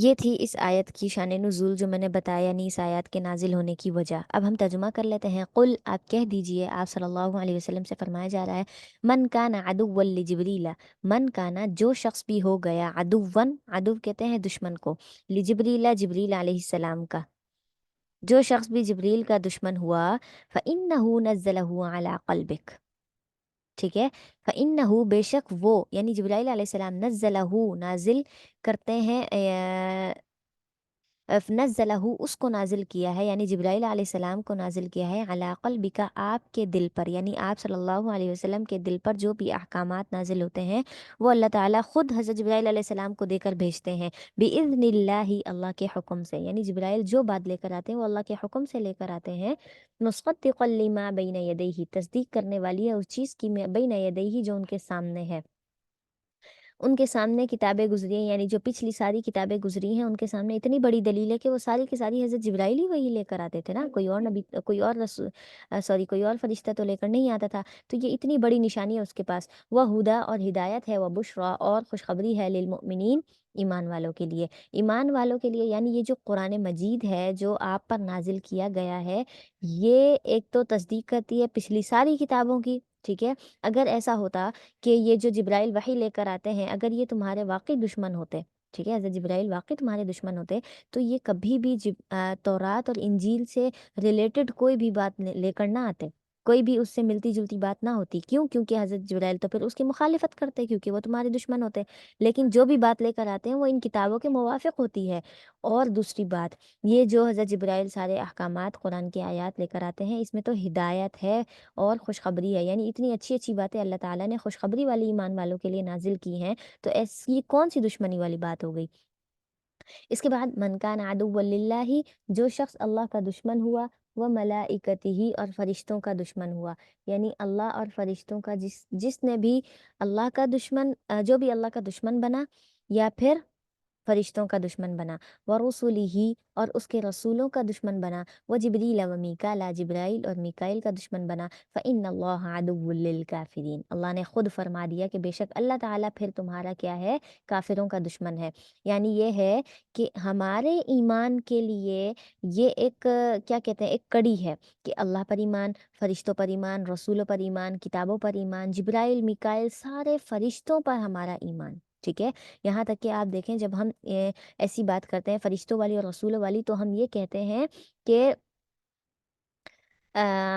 یہ تھی اس آیت کی شان نزول جو میں نے بتایا، یعنی اس آیت کے نازل ہونے کی وجہ۔ اب ہم ترجمہ کر لیتے ہیں۔ قل، آپ کہہ دیجئے، آپ صلی اللہ علیہ وسلم سے فرمایا جا رہا ہے، من کان عدوا لجبریل، من کانا جو شخص بھی ہو گیا، عدون، عدو کہتے ہیں دشمن کو، لجبریل جبریل علیہ السلام کا، جو شخص بھی جبریل کا دشمن ہوا، فإنہ نزلہ علی قلبک، ٹھیک ہے، فإنہ بے شک وہ، یعنی جبرائیل علیہ السلام، نزلہ نازل کرتے ہیں، نزلہ اس کو نازل کیا ہے، یعنی جبرائیل علیہ السلام کو نازل کیا ہے، علی قلبک آپ کے دل پر، یعنی آپ صلی اللہ علیہ وسلم کے دل پر جو بھی احکامات نازل ہوتے ہیں وہ اللہ تعالیٰ خود حضرت جبرائیل علیہ السلام کو دے کر بھیجتے ہیں، بإذن اللہ، اللہ کے حکم سے، یعنی جبرائیل جو بات لے کر آتے ہیں وہ اللہ کے حکم سے لے کر آتے ہیں، مصدقا لما بین یدیہ، تصدیق کرنے والی ہے اس چیز کی بین یدیہ جو ان کے سامنے ہے، ان کے سامنے کتابیں گزری ہیں، یعنی جو پچھلی ساری کتابیں گزری ہیں ان کے سامنے اتنی بڑی دلیل ہے کہ وہ ساری کی ساری حضرت جبرائیل ہی وہی لے کر آتے تھے نا، کوئی اور نبی، کوئی اور رسول، کوئی اور فرشتہ تو لے کر نہیں آتا تھا، تو یہ اتنی بڑی نشانی ہے اس کے پاس، وہ ہدا اور ہدایت ہے، وہ بشرا اور خوشخبری ہے، للمؤمنین ایمان والوں کے لیے، ایمان والوں کے لیے، یعنی یہ جو قرآن مجید ہے جو آپ پر نازل کیا گیا ہے، یہ ایک تو تصدیق کرتی ہے پچھلی ساری کتابوں کی، ٹھیک ہے، اگر ایسا ہوتا کہ یہ جو جبرائیل وحی لے کر آتے ہیں اگر یہ تمہارے واقعی دشمن ہوتے، ٹھیک ہے، حضرت جبرائیل واقعی تمہارے دشمن ہوتے، تو یہ کبھی بھی تورات اور انجیل سے ریلیٹڈ کوئی بھی بات لے کر نہ آتے، کوئی بھی اس سے ملتی جلتی بات نہ ہوتی، کیوں؟ کیونکہ حضرت جبرائیل تو پھر اس کی مخالفت کرتے، کیونکہ وہ تمہارے دشمن ہوتے، لیکن جو بھی بات لے کر آتے ہیں وہ ان کتابوں کے موافق ہوتی ہے۔ اور دوسری بات، یہ جو حضرت جبرائیل سارے احکامات قرآن کی آیات لے کر آتے ہیں اس میں تو ہدایت ہے اور خوشخبری ہے، یعنی اتنی اچھی اچھی باتیں اللہ تعالیٰ نے خوشخبری والی ایمان والوں کے لیے نازل کی ہیں، تو ایسی کون سی دشمنی والی بات ہو گئی؟ اس کے بعد، من کان عدوا للہ، جو شخص اللہ کا دشمن ہوا، وہ ملائکتہ اور فرشتوں کا دشمن ہوا، یعنی اللہ اور فرشتوں کا، جس نے بھی اللہ کا دشمن، جو بھی اللہ کا دشمن بنا یا پھر فرشتوں کا دشمن بنا، ورسولہ اور اس کے رسولوں کا دشمن بنا، وجبریل و میکال، جبرائیل اور میکائیل کا دشمن بنا، فإن اللہ عدو للکافرین، اللہ نے خود فرما دیا کہ بے شک اللہ تعالیٰ پھر تمہارا کیا ہے، کافروں کا دشمن ہے، یعنی یہ ہے کہ ہمارے ایمان کے لیے یہ ایک کیا کہتے ہیں، ایک کڑی ہے کہ اللہ پر ایمان، فرشتوں پر ایمان، رسولوں پر ایمان، کتابوں پر ایمان، جبرائیل میکائیل سارے فرشتوں پر ہمارا ایمان، ٹھیک ہے، یہاں تک کہ آپ دیکھیں جب ہم ایسی بات کرتے ہیں فرشتوں والی اور رسولوں والی تو ہم یہ کہتے ہیں کہ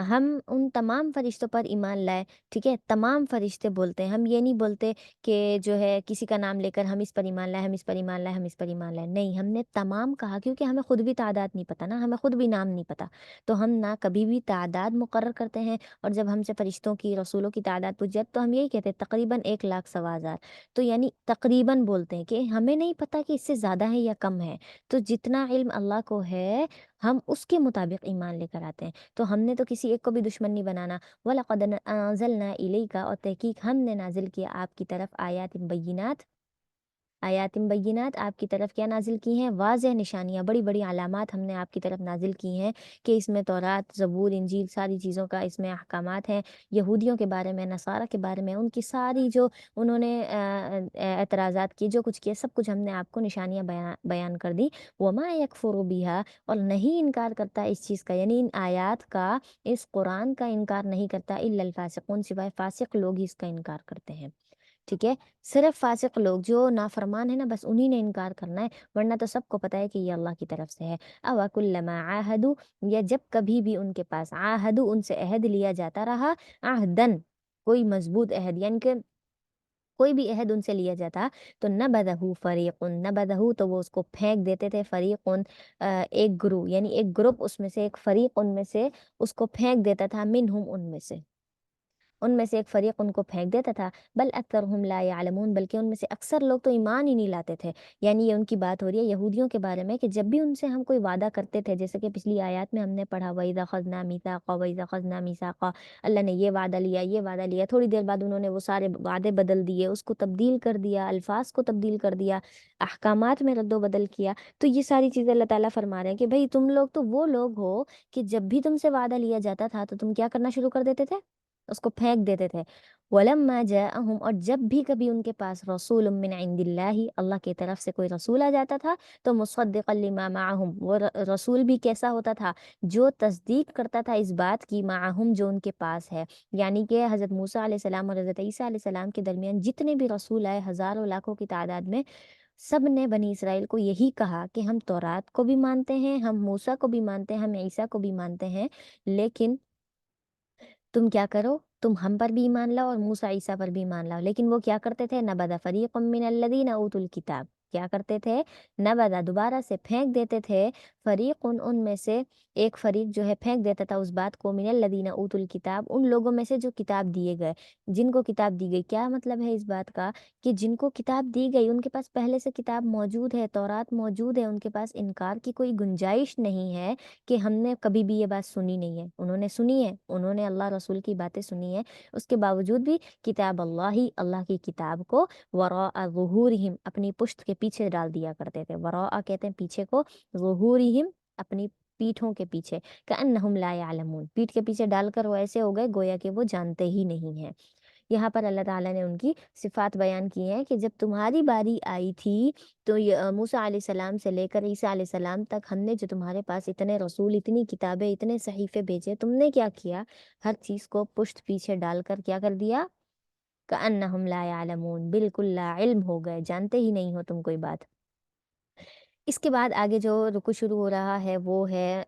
ہم ان تمام فرشتوں پر ایمان لائے، ٹھیک ہے، تمام فرشتے بولتے ہیں، ہم یہ نہیں بولتے کہ جو ہے کسی کا نام لے کر ہم اس پر ایمان لائے، ہم اس پر ایمان لائے، ہم اس پر ایمان لائے، نہیں، ہم نے تمام کہا کیونکہ ہمیں خود بھی تعداد نہیں پتہ نا، ہمیں خود بھی نام نہیں پتہ، تو ہم نہ کبھی بھی تعداد مقرر کرتے ہیں، اور جب ہم سے فرشتوں کی، رسولوں کی تعداد پوچھ جائے تو ہم یہی کہتے ہیں تقریباً 1,00,000 تو یعنی تقریباً بولتے ہیں کہ ہمیں نہیں پتہ کہ اس سے زیادہ ہے یا کم ہے، تو جتنا علم اللہ کو ہے ہم اس کے مطابق ایمان لے کر آتے ہیں، تو ہم نے تو کسی ایک کو بھی دشمن نہیں بنانا، وَلَقَدْ أَنزَلْنَا إِلَيْكَ، اور تحقیق ہم نے نازل کیا آپ کی طرف، آیات بینات، آیات بینات آپ کی طرف کیا نازل کی ہیں، واضح نشانیاں، بڑی بڑی علامات ہم نے آپ کی طرف نازل کی ہیں کہ اس میں تورات، زبور، انجیل ساری چیزوں کا اس میں احکامات ہیں، یہودیوں کے بارے میں، نصارہ کے بارے میں، ان کی ساری جو انہوں نے اعتراضات کی، جو کچھ کیا، سب کچھ ہم نے آپ کو نشانیاں بیان کر دی، وَمَا يَكْفُرُ بِهَا، اور نہیں انکار کرتا اس چیز کا، یعنی ان آیات کا، اس قرآن کا انکار نہیں کرتا، الا الفاسقون، سوائے فاسق لوگ ہی اس کا انکار کرتے ہیں، ٹھیک ہے، صرف فاسق لوگ جو نافرمان ہیں نا بس انہی نے انکار کرنا ہے، ورنہ تو سب کو پتہ ہے کہ یہ اللہ کی طرف سے ہے، او کلما عاہدوا، یا جب کبھی بھی ان کے پاس، عاہدوا ان سے عہد لیا جاتا رہا، عہدن کوئی مضبوط عہد، یعنی کہ کوئی بھی عہد ان سے لیا جاتا، تو نبذہ فریق، نبذہ تو وہ اس کو پھینک دیتے تھے، فریق ایک گروہ، یعنی ایک گروپ اس میں سے، ایک فریق ان میں سے اس کو پھینک دیتا تھا، منہم ان میں سے، ان میں سے ایک فریق ان کو پھینک دیتا تھا، بل اکثرهم لا يعلمون، بلکہ ان میں سے اکثر لوگ تو ایمان ہی نہیں لاتے تھے، یعنی یہ ان کی بات ہو رہی ہے یہودیوں کے بارے میں کہ جب بھی ان سے ہم کوئی وعدہ کرتے تھے، جیسے کہ پچھلی آیات میں ہم نے پڑھا، وَإِذَا أَخَذْنَا مِيثَاقًا وَإِذَا أَخَذْنَا مِيثَاقًا، اللہ نے یہ وعدہ لیا، یہ وعدہ لیا، تھوڑی دیر بعد انہوں نے وہ سارے وعدے بدل دیے، اس کو تبدیل کر دیا، الفاظ کو تبدیل کر دیا، احکامات میں رد و بدل کیا، تو یہ ساری چیزیں اللہ تعالیٰ فرما رہے ہیں کہ بھئی تم لوگ تو وہ لوگ ہو کہ جب بھی تم سے وعدہ لیا جاتا تھا تو تم کیا کرنا شروع کر دیتے تھے، اس کو پھینک دیتے تھے. وَلَمَّا جَاءَهُمْ، اور جب بھی کبھی ان کے پاس رسول من عند اللہ، اللہ کی طرف سے کوئی رسول آ جاتا تھا، تو مصدقا لما معہم، وہ رسول بھی کیسا ہوتا تھا؟ جو تصدیق کرتا تھا اس بات کی، معہم جو ان کے پاس ہے. یعنی کہ حضرت موسیٰ علیہ السلام اور حضرت عیسیٰ علیہ السلام کے درمیان جتنے بھی رسول آئے ہزاروں لاکھوں کی تعداد میں، سب نے بنی اسرائیل کو یہی کہا کہ ہم تورات کو بھی مانتے ہیں، ہم موسیٰ کو بھی مانتے ہیں، ہم عیسیٰ کو بھی مانتے ہیں، لیکن تم کیا کرو، تم ہم پر بھی ایمان لاؤ اور موسیٰ عیسیٰ پر بھی ایمان لاؤ. لیکن وہ کیا کرتے تھے؟ نبذ فریق من الذین اوتوا الکتاب، کیا کرتے تھے؟ نبذ، دوبارہ سے پھینک دیتے تھے، فریق ان میں سے ایک فریق جو ہے پھینک دیتا تھا اس بات کو، من الذین اوتوا الکتاب، ان لوگوں میں سے جو کتاب دیے گئے، جن کو کتاب دی گئی. کیا مطلب ہے اس بات کا؟ کہ جن کو کتاب دی گئی ان کے پاس پہلے سے کتاب موجود ہے، تورات موجود ہے، ان کے پاس انکار کی کوئی گنجائش نہیں ہے کہ ہم نے کبھی بھی یہ بات سنی نہیں ہے. انہوں نے سنی ہے، انہوں نے اللہ رسول کی باتیں سنی ہے، اس کے باوجود بھی کتاب اللہ، اللہ کی کتاب کو وراء ظہورہم، اپنی پشت کے پیچھے ڈال دیا کرتے تھے. وراء کہتے ہیں پیچھے کو، ظہورہم اپنی پیٹھوں کے پیچھے، کأنہم لا یعلمون، پیٹھ کے پیچھے ڈال کر وہ ایسے ہو گئے گویا کہ وہ جانتے ہی نہیں ہیں. یہاں پر اللہ تعالیٰ نے ان کی صفات بیان کی ہیں کہ جب تمہاری باری آئی تھی تو موسیٰ علیہ السلام سے لے کر عیسیٰ علیہ السلام تک ہم نے جو تمہارے پاس اتنے رسول، اتنی کتابیں، اتنے صحیفے بھیجے، تم نے کیا کیا؟ ہر چیز کو پشت پیچھے ڈال کر کیا کر دیا؟ کأنہم لا یعلمون، بالکل لا علم ہو گئے، جانتے ہی نہیں ہو تم کوئی بات. اس کے بعد آگے جو رکو شروع ہو رہا ہے وہ ہے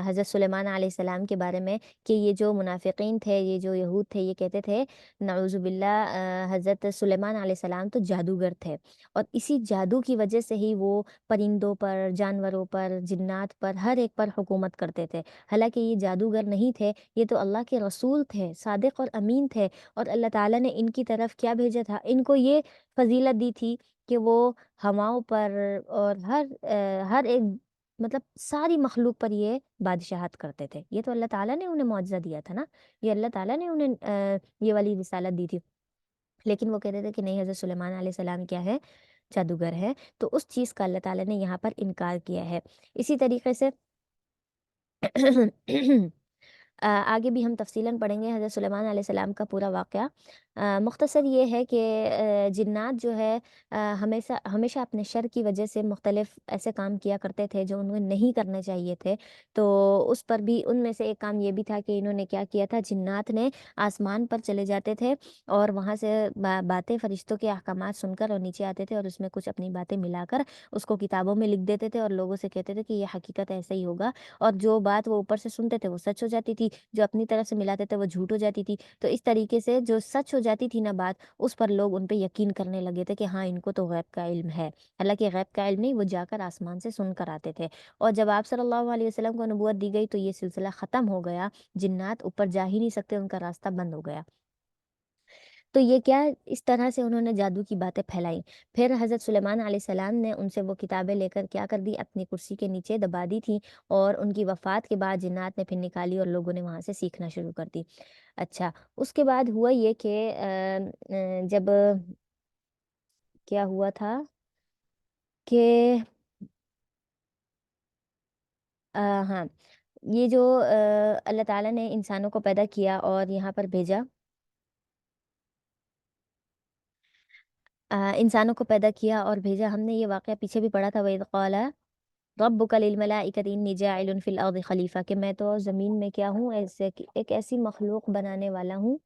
حضرت سلیمان علیہ السلام کے بارے میں، کہ یہ جو منافقین تھے، یہ جو یہود تھے، یہ کہتے تھے نعوذ باللہ حضرت سلیمان علیہ السلام تو جادوگر تھے، اور اسی جادو کی وجہ سے ہی وہ پرندوں پر، جانوروں پر، جنات پر، ہر ایک پر حکومت کرتے تھے. حالانکہ یہ جادوگر نہیں تھے، یہ تو اللہ کے رسول تھے، صادق اور امین تھے، اور اللہ تعالیٰ نے ان کی طرف کیا بھیجا تھا؟ ان کو یہ فضیلت دی تھی کہ وہ ہواؤں پر اور ہر ایک، مطلب ساری مخلوق پر یہ بادشاہت کرتے تھے. یہ تو اللہ تعالیٰ نے انہیں معجزہ دیا تھا نا، یہ اللہ تعالیٰ نے انہیں یہ والی رسالت دی تھی. لیکن وہ کہتے تھے کہ نہیں، حضرت سلیمان علیہ السلام کیا ہے؟ جادوگر ہے. تو اس چیز کا اللہ تعالیٰ نے یہاں پر انکار کیا ہے. اسی طریقے سے آگے بھی ہم تفصیلاً پڑھیں گے حضرت سلیمان علیہ السلام کا پورا واقعہ. مختصر یہ ہے کہ جنات جو ہے ہمیشہ ہمیشہ اپنے شر کی وجہ سے مختلف ایسے کام کیا کرتے تھے جو انہیں نہیں کرنے چاہیے تھے. تو اس پر بھی ان میں سے ایک کام یہ بھی تھا کہ انہوں نے کیا کیا تھا، جنات نے آسمان پر چلے جاتے تھے اور وہاں سے باتیں، فرشتوں کے احکامات سن کر اور نیچے آتے تھے، اور اس میں کچھ اپنی باتیں ملا کر اس کو کتابوں میں لکھ دیتے تھے، اور لوگوں سے کہتے تھے کہ یہ حقیقت ایسا ہی ہوگا. اور جو بات وہ اوپر سے سنتے تھے وہ سچ ہو جاتی تھی، جو اپنی طرف سے ملاتے تھے وہ جھوٹ ہو جاتی تھی. تو اس طریقے سے جو سچ ہو جاتی تھی نا بات، اس پر لوگ ان پہ یقین کرنے لگے تھے کہ ہاں ان کو تو غیب کا علم ہے. حالانکہ غیب کا علم نہیں، وہ جا کر آسمان سے سن کر آتے تھے. اور جب آپ صلی اللہ علیہ وسلم کو نبوت دی گئی تو یہ سلسلہ ختم ہو گیا، جنات اوپر جا ہی نہیں سکتے، ان کا راستہ بند ہو گیا. تو یہ کیا، اس طرح سے انہوں نے جادو کی باتیں پھیلائی. پھر حضرت سلیمان علیہ السلام نے ان سے وہ کتابیں لے کر کیا کر دی، اپنی کرسی کے نیچے دبا دی تھی، اور ان کی وفات کے بعد جنات نے پھر نکالی اور لوگوں نے وہاں سے سیکھنا شروع کر دی. اچھا، اس کے بعد ہوا یہ کہ جب کیا ہوا تھا کہ ہاں، یہ جو اللہ تعالیٰ نے انسانوں کو پیدا کیا اور یہاں پر بھیجا، انسانوں کو پیدا کیا اور بھیجا، ہم نے یہ واقعہ پیچھے بھی پڑھا تھا. وَإِذْ قَالَ رَبُّكَ لِلْمَلَائِكَةِ إِنِّي جَاعِلٌ فِي الْأَرْضِ خلیفہ، کہ میں تو زمین میں کیا ہوں، ایک ایسی مخلوق بنانے والا ہوں.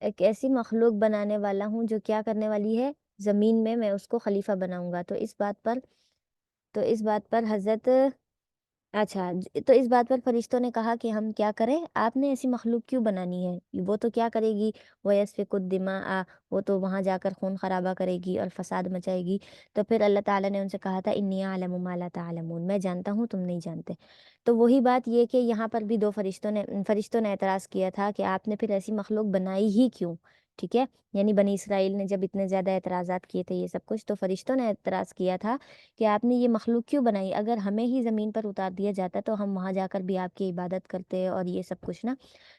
ایک ایسی مخلوق بنانے والا ہوں جو کیا کرنے والی ہے، زمین میں اس کو خلیفہ بناؤں گا. تو اس بات پر حضرت، اچھا، تو اس بات پر فرشتوں نے کہا کہ ہم کیا کریں، آپ نے ایسی مخلوق کیوں بنانی ہے، وہ تو کیا کرے گی، وَيَسْفِكُ الدِّمَاءَ، وہ تو وہاں جا کر خون خرابہ کرے گی اور فساد مچائے گی. تو پھر اللہ تعالیٰ نے ان سے کہا تھا انی اعلم ما لا تعلمون، میں جانتا ہوں تم نہیں جانتے. تو وہی بات یہ کہ یہاں پر بھی دو فرشتوں نے اعتراض کیا تھا کہ آپ نے پھر ایسی مخلوق بنائی ہی کیوں، ٹھیک ہے، یعنی بنی اسرائیل نے جب اتنے زیادہ اعتراضات کیے تھے یہ سب کچھ، تو فرشتوں نے اعتراض کیا تھا کہ آپ نے یہ مخلوق کیوں بنائی، اگر ہمیں ہی زمین پر اتار دیا جاتا تو ہم وہاں جا کر بھی آپ کی عبادت کرتے اور یہ سب کچھ نا۔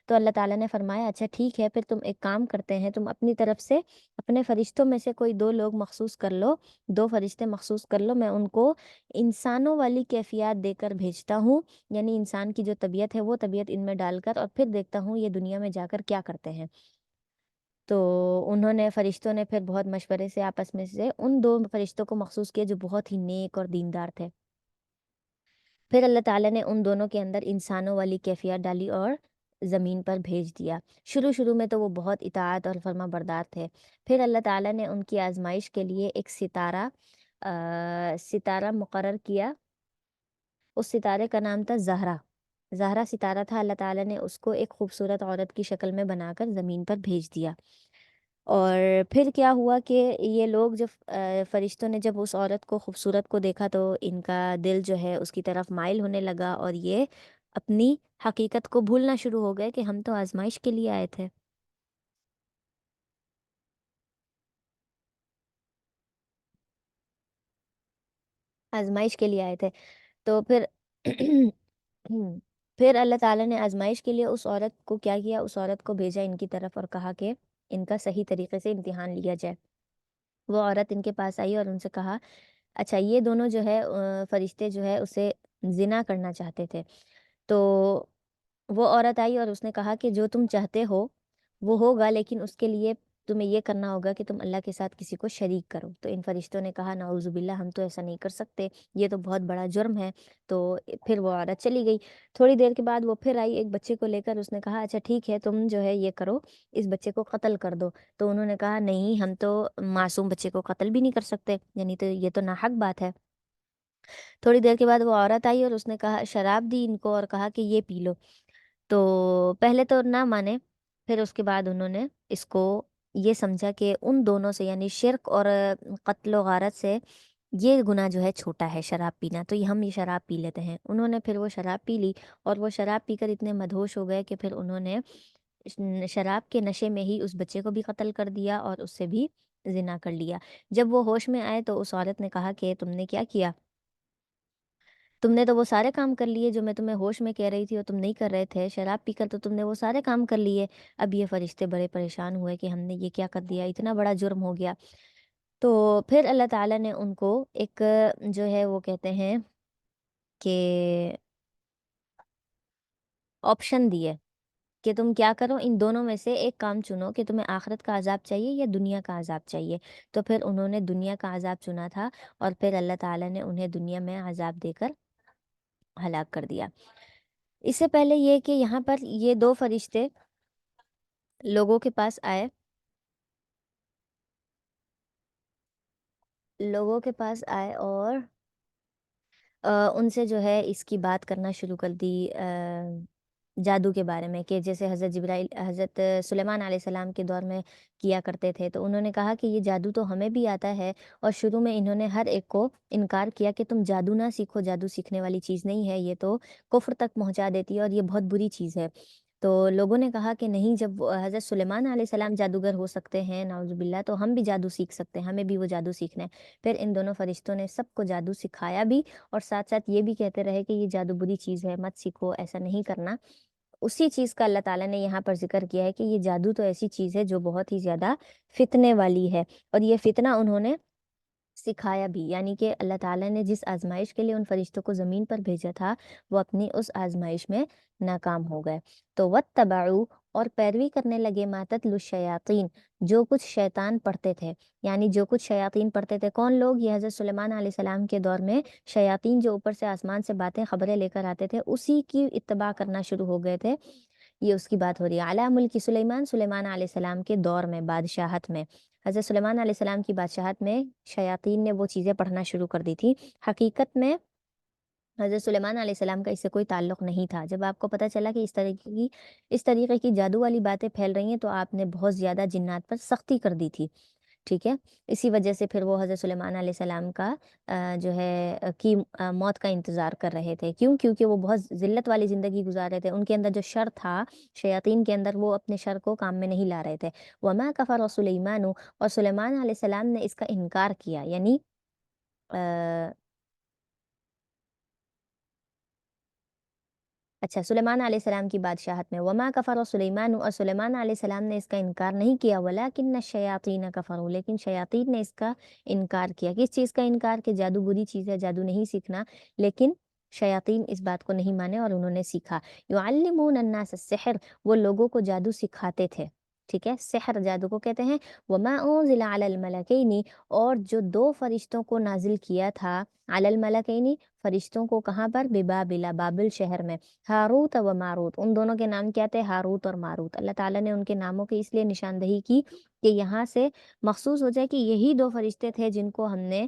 تو اللہ تعالیٰ نے فرمایا اچھا ٹھیک ہے، پھر تم ایک کام کرتے ہیں، تم اپنی طرف سے اپنے فرشتوں میں سے کوئی دو لوگ مخصوص کر لو، دو فرشتے مخصوص کر لو، میں ان کو انسانوں والی کیفیات دے کر بھیجتا ہوں، یعنی انسان کی جو طبیعت ہے وہ طبیعت ان میں ڈال کر، اور پھر دیکھتا ہوں یہ دنیا میں جا کر کیا کرتے ہیں۔ تو انہوں نے فرشتوں نے پھر بہت مشورے سے آپس میں سے ان دو فرشتوں کو مخصوص کیا جو بہت ہی نیک اور دیندار تھے۔ پھر اللہ تعالیٰ نے ان دونوں کے اندر انسانوں والی کیفیت ڈالی اور زمین پر بھیج دیا۔ شروع میں تو وہ بہت اطاعت اور فرما بردار تھے۔ پھر اللہ تعالیٰ نے ان کی آزمائش کے لیے ایک ستارہ مقرر کیا۔ اس ستارے کا نام تھا زہرا۔ زہرا ستارہ تھا، اللہ تعالیٰ نے اس کو ایک خوبصورت عورت کی شکل میں بنا کر زمین پر بھیج دیا۔ اور پھر کیا ہوا کہ یہ لوگ جب فرشتوں نے جب اس عورت کو خوبصورت کو دیکھا تو ان کا دل جو ہے اس کی طرف مائل ہونے لگا، اور یہ اپنی حقیقت کو بھولنا شروع ہو گئے کہ ہم تو آزمائش کے لیے آئے تھے۔ آزمائش کے لیے آئے تھے تو پھر پھر اللہ تعالیٰ نے آزمائش کے لیے اس عورت کو کیا کیا، اس عورت کو بھیجا ان کی طرف اور کہا کہ ان کا صحیح طریقے سے امتحان لیا جائے۔ وہ عورت ان کے پاس آئی اور ان سے کہا اچھا یہ دونوں جو ہے فرشتے جو ہے اسے زنا کرنا چاہتے تھے، تو وہ عورت آئی اور اس نے کہا کہ جو تم چاہتے ہو وہ ہوگا، لیکن اس کے لیے تمہیں یہ کرنا ہوگا کہ تم اللہ کے ساتھ کسی کو شریک کرو۔ تو ان فرشتوں نے کہا نعوذ باللہ، ہم تو ایسا نہیں کر سکتے، یہ تو بہت بڑا جرم ہے۔ تو پھر وہ عورت چلی گئی۔ تھوڑی دیر کے بعد وہ پھر آئی ایک بچے کو لے کر، اس نے کہا اچھا ٹھیک ہے تم جو ہے یہ کرو، اس بچے کو قتل کر دو۔ تو انہوں نے کہا نہیں، ہم تو معصوم بچے کو قتل بھی نہیں کر سکتے، یعنی تو یہ تو ناحق بات ہے۔ تھوڑی دیر کے بعد وہ عورت آئی اور اس نے کہا شراب دی ان کو اور کہا کہ یہ پی لو۔ تو پہلے تو نہ مانے، پھر اس کے بعد انہوں نے اس کو یہ سمجھا کہ ان دونوں سے یعنی شرک اور قتل و غارت سے یہ گناہ جو ہے چھوٹا ہے شراب پینا، تو یہ ہم یہ شراب پی لیتے ہیں۔ انہوں نے پھر وہ شراب پی لی، اور وہ شراب پی کر اتنے مدہوش ہو گئے کہ پھر انہوں نے شراب کے نشے میں ہی اس بچے کو بھی قتل کر دیا اور اس سے بھی زنا کر لیا۔ جب وہ ہوش میں آئے تو اس عورت نے کہا کہ تم نے کیا کیا، تم نے تو وہ سارے کام کر لیے جو میں تمہیں ہوش میں کہہ رہی تھی اور تم نہیں کر رہے تھے، شراب پی کر تو تم نے وہ سارے کام کر لیے۔ اب یہ فرشتے بڑے پریشان ہوئے کہ ہم نے یہ کیا کر دیا، اتنا بڑا جرم ہو گیا۔ تو پھر اللہ تعالیٰ نے ان کو ایک جو ہے وہ کہتے ہیں کہ آپشن دیے کہ تم کیا کرو، ان دونوں میں سے ایک کام چنو کہ تمہیں آخرت کا عذاب چاہیے یا دنیا کا عذاب چاہیے۔ تو پھر انہوں نے دنیا کا عذاب چنا تھا، اور پھر اللہ تعالیٰ نے انہیں دنیا میں عذاب دے کر ہلاک کر دیا۔ اس سے پہلے یہ کہ یہاں پر یہ دو فرشتے لوگوں کے پاس آئے، اور ان سے جو ہے اس کی بات کرنا شروع کر دی جادو کے بارے میں، کہ جیسے حضرت سلیمان علیہ السلام کے دور میں کیا کرتے تھے۔ تو انہوں نے کہا کہ یہ جادو تو ہمیں بھی آتا ہے، اور شروع میں انہوں نے ہر ایک کو انکار کیا کہ تم جادو نہ سیکھو، جادو سیکھنے والی چیز نہیں ہے، یہ تو کفر تک پہنچا دیتی ہے اور یہ بہت بری چیز ہے۔ تو لوگوں نے کہا کہ نہیں، جب حضرت سلیمان علیہ السلام جادوگر ہو سکتے ہیں نعوذ باللہ، تو ہم بھی جادو سیکھ سکتے ہیں، ہمیں بھی وہ جادو سیکھنا ہے۔ پھر ان دونوں فرشتوں نے سب کو جادو سکھایا بھی، اور ساتھ ساتھ یہ بھی کہتے رہے کہ یہ جادو بری چیز ہے، مت سیکھو، ایسا نہیں کرنا۔ اسی چیز کا اللہ تعالیٰ نے یہاں پر ذکر کیا ہے کہ یہ جادو تو ایسی چیز ہے جو بہت ہی زیادہ فتنے والی ہے، اور یہ فتنہ انہوں نے سکھایا بھی، یعنی کہ اللہ تعالیٰ نے جس آزمائش کے لیے ان فرشتوں کو زمین پر بھیجا تھا وہ اپنی اس آزمائش میں ناکام ہو گئے۔ تو واتبعوا، اور پیروی کرنے لگے، ما تتلو الشیاطین، جو کچھ شیطان پڑھتے تھے، یعنی جو کچھ شیاطین پڑھتے تھے۔ کون لوگ؟ یہ حضرت سلیمان علیہ السلام کے دور میں شیاطین جو اوپر سے آسمان سے باتیں خبریں لے کر آتے تھے، اسی کی اتباع کرنا شروع ہو گئے تھے۔ یہ اس کی بات ہو رہی ہے علی ملک سلیمان، سلیمان علیہ السلام کے دور میں، بادشاہت میں، حضرت سلیمان علیہ السلام کی بادشاہت میں شیاطین نے وہ چیزیں پڑھنا شروع کر دی تھی۔ حقیقت میں حضرت سلیمان علیہ السلام کا اس سے کوئی تعلق نہیں تھا۔ جب آپ کو پتہ چلا کہ اس طریقے کی جادو والی باتیں پھیل رہی ہیں، تو آپ نے بہت زیادہ جنات پر سختی کر دی تھی ٹھیک ہے، اسی وجہ سے پھر وہ حضرت سلیمان علیہ السلام کا جو ہے موت کا انتظار کر رہے تھے، کیوں؟ کیونکہ وہ بہت ذلت والی زندگی گزار رہے تھے، ان کے اندر جو شر تھا شیاطین کے اندر، وہ اپنے شر کو کام میں نہیں لا رہے تھے۔ وما کفر سلیمان، اور سلیمان علیہ السلام نے اس کا انکار کیا، یعنی اچھا، سلیمان علیہ السلام کی بادشاہت میں وما کفر سلیمان، اور سلیمان علیہ السلام نے اس کا انکار نہیں کیا، ولکن الشیاطین کفروا، لیکن شیاطین نے اس کا انکار کیا۔ کس چیز کا انکار؟ کہ جادو بری چیز ہے، جادو نہیں سیکھنا، لیکن شیاطین اس بات کو نہیں مانے اور انہوں نے سیکھا۔ یعلمون الناس السحر، وہ لوگوں کو جادو سکھاتے تھے، ٹھیک ہے، سحر جادو کو کہتے ہیں۔ وما انزل علی الملکین، اور جو دو فرشتوں کو نازل کیا تھا، علی الملکین، فرشتوں کو کہاں پر؟ ببابل، بابل شہر میں، ہاروت و ماروت، ان دونوں کے نام کیا تھے؟ ہاروت اور ماروت۔ اللہ تعالیٰ نے ان کے ناموں کی اس لیے نشاندہی کی کہ یہاں سے مخصوص ہو جائے کہ یہی دو فرشتے تھے جن کو ہم نے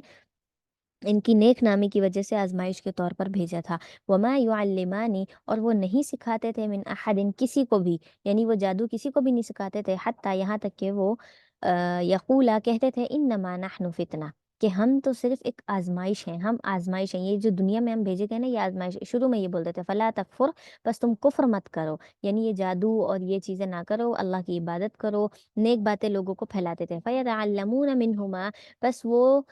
ان کی نیک نامی کی وجہ سے آزمائش کے طور پر بھیجا تھا۔ وما یعلمانی، اور وہ نہیں سکھاتے تھے، من احد، کسی کو بھی، یعنی وہ جادو کسی کو بھی نہیں سکھاتے تھے، حتیٰ، یہاں تک کہ وہ یقولا، کہتے تھے، انما نحن فتنہ، کہ ہم تو صرف ایک آزمائش ہیں، ہم آزمائش ہیں، یہ جو دنیا میں ہم بھیجے گئے نا یہ آزمائش۔ شروع میں یہ بولتے تھے فلا تکفر، بس تم کفر مت کرو، یعنی یہ جادو اور یہ چیزیں نہ کرو، اللہ کی عبادت کرو، نیک باتیں لوگوں کو پھیلاتے تھے۔ فیتعلمون منہما، بس وہ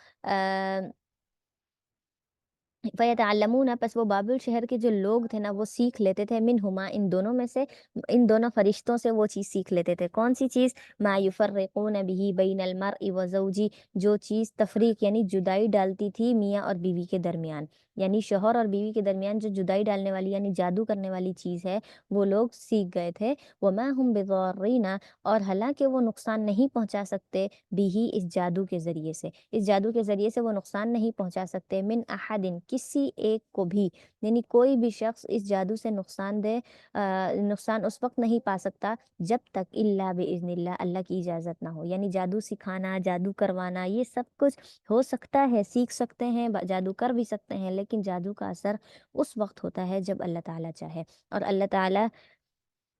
فیتعلمون، پس وہ بابل شہر کے جو لوگ تھے نا وہ سیکھ لیتے تھے، منہما، ان دونوں میں سے، ان دونوں فرشتوں سے وہ چیز سیکھ لیتے تھے۔ کون سی چیز؟ ما یفرقون به بین المرء وزوجی، جو چیز تفریق یعنی جدائی ڈالتی تھی میاں اور بیوی کے درمیان، یعنی شوہر اور بیوی کے درمیان جو جدائی ڈالنے والی یعنی جادو کرنے والی چیز ہے، وہ لوگ سیکھ گئے تھے۔ وما هم بضارین، اور حالانکہ وہ نقصان نہیں پہنچا سکتے، بھی اس جادو کے ذریعے سے، اس جادو کے ذریعے سے وہ نقصان نہیں پہنچا سکتے، من احد، کسی ایک کو بھی، یعنی کوئی بھی شخص اس جادو سے نقصان اس وقت نہیں پا سکتا جب تک الا باذن اللہ، اللہ کی اجازت نہ ہو، یعنی جادو سکھانا، جادو کروانا، یہ سب کچھ ہو سکتا ہے، سیکھ سکتے ہیں، جادو کر بھی سکتے ہیں، لیکن جادو کا اثر اس وقت ہوتا ہے جب اللہ تعالیٰ چاہے، اور اللہ تعالیٰ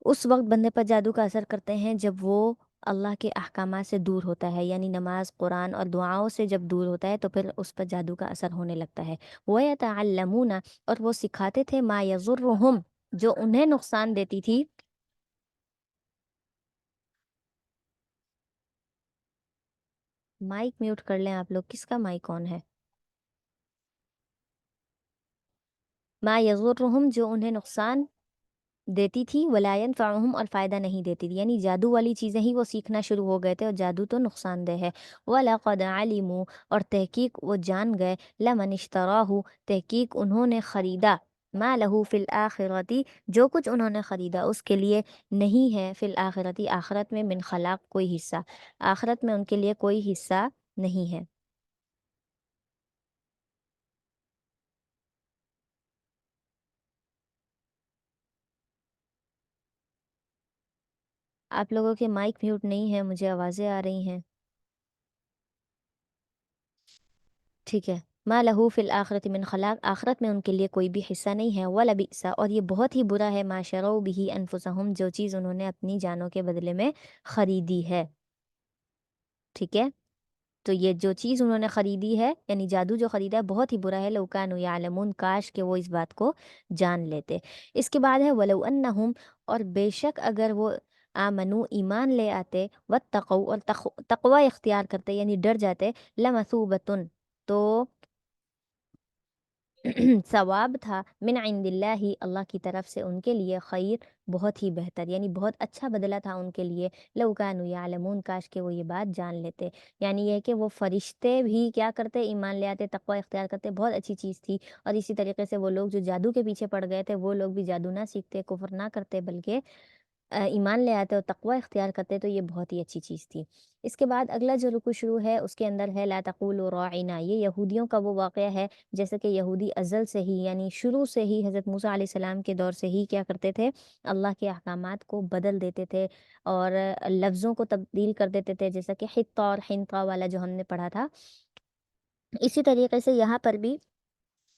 اس وقت بندے پر جادو کا اثر کرتے ہیں جب وہ اللہ کے احکامات سے دور ہوتا ہے، یعنی نماز، قرآن اور دعاؤں سے جب دور ہوتا ہے تو پھر اس پر جادو کا اثر ہونے لگتا ہے۔ وَيَتَعَلَّمُونَ، اور وہ سکھاتے تھے، ما یضرہم، جو انہیں نقصان دیتی تھی۔ مائک میوٹ کر لیں آپ لوگ، کس کا مائک آن ہے؟ ما یضرہم، جو انہیں نقصان دیتی تھی، ولا ینفعہم، اور فائدہ نہیں دیتی تھی، یعنی جادو والی چیزیں ہی وہ سیکھنا شروع ہو گئے تھے، اور جادو تو نقصان دہ ہے۔ وَلَقَدْ عَلِمُوا، اور تحقیق وہ جان گئے، لَمَنِ اشْتَرَاهُ، تحقیق انہوں نے خریدا، ما لہو فی الآخرتی، جو کچھ انہوں نے خریدا اس کے لیے نہیں ہے، فی الآخرتی، آخرت میں، من خلاق، کوئی حصہ، آخرت میں ان کے لیے کوئی حصہ نہیں ہے۔ آپ لوگوں کے مائک میوٹ نہیں ہے، مجھے آوازیں آ رہی ہیں، ٹھیک ہے۔ ما لہو فی الآخرۃ من خلاق، آخرت میں ان کے لیے کوئی بھی حصہ نہیں ہے۔ وَلَبِئْسَ، اور یہ بہت ہی برا ہے، ما شروا بہ انفسہم، جو چیز انہوں نے اپنی جانوں کے بدلے میں خریدی ہے، ٹھیک ہے، تو یہ جو چیز انہوں نے خریدی ہے یعنی جادو جو خریدا ہے بہت ہی برا ہے۔ لو کانوا یعلمون، کاش کہ وہ اس بات کو جان لیتے۔ اس کے بعد ہے وَلَوْ أَنَّهُمْ، اور بے شک اگر وہ آمنو، ایمان لے آتے، واتقوا، اور تقوی اختیار کرتے یعنی ڈر جاتے، لمثوبۃ، تو ثواب تھا، من عند اللہ، اللہ کی طرف سے ان کے لیے، خیر، بہت ہی بہتر، یعنی بہت اچھا بدلہ تھا ان کے لیے، لو کانوا یعلمون، کاش کہ وہ یہ بات جان لیتے، یعنی یہ کہ وہ فرشتے بھی کیا کرتے؟ ایمان لے آتے، تقوی اختیار کرتے، بہت اچھی چیز تھی، اور اسی طریقے سے وہ لوگ جو جادو کے پیچھے پڑ گئے تھے وہ لوگ بھی جادو نہ سیکھتے، کفر نہ کرتے، بلکہ ایمان لے آتے اور تقوی اختیار کرتے، تو یہ بہت ہی اچھی چیز تھی۔ اس کے بعد اگلا جو رکو شروع ہے اس کے اندر ہے لا تقولوا راعنا، یہ یہودیوں کا وہ واقعہ ہے، جیسے کہ یہودی ازل سے ہی یعنی شروع سے ہی حضرت موسیٰ علیہ السلام کے دور سے ہی کیا کرتے تھے؟ اللہ کے احکامات کو بدل دیتے تھے اور لفظوں کو تبدیل کر دیتے تھے، جیسا کہ حطہ اور حنطہ والا جو ہم نے پڑھا تھا، اسی طریقے سے یہاں پر بھی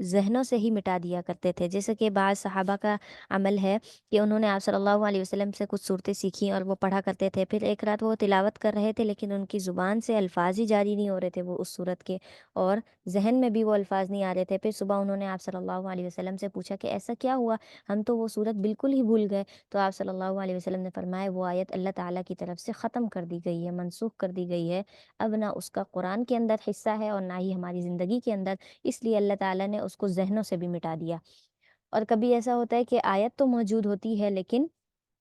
ذہنوں سے ہی مٹا دیا کرتے تھے. جیسے کہ بعض صحابہ کا عمل ہے کہ انہوں نے آپ صلی اللہ علیہ وسلم سے کچھ صورتیں سیکھیں اور وہ پڑھا کرتے تھے. پھر ایک رات وہ تلاوت کر رہے تھے لیکن ان کی زبان سے الفاظ ہی جاری نہیں ہو رہے تھے وہ اس صورت کے، اور ذہن میں بھی وہ الفاظ نہیں آ رہے تھے. پھر صبح انہوں نے آپ صلی اللہ علیہ وسلم سے پوچھا کہ ایسا کیا ہوا، ہم تو وہ صورت بالکل ہی بھول گئے. تو آپ صلی اللہ علیہ وسلم نے فرمایا وہ آیت اللہ تعالیٰ کی طرف سے ختم کر دی گئی ہے، منسوخ کر دی گئی ہے. اب نہ اس کا قرآن کے اندر حصہ ہے اور نہ ہی ہماری زندگی کے اندر، اس لیے اللہ تعالیٰ نے اس کو ذہنوں سے بھی مٹا دیا. اور کبھی ایسا ہوتا ہے کہ آیت تو موجود ہوتی ہے لیکن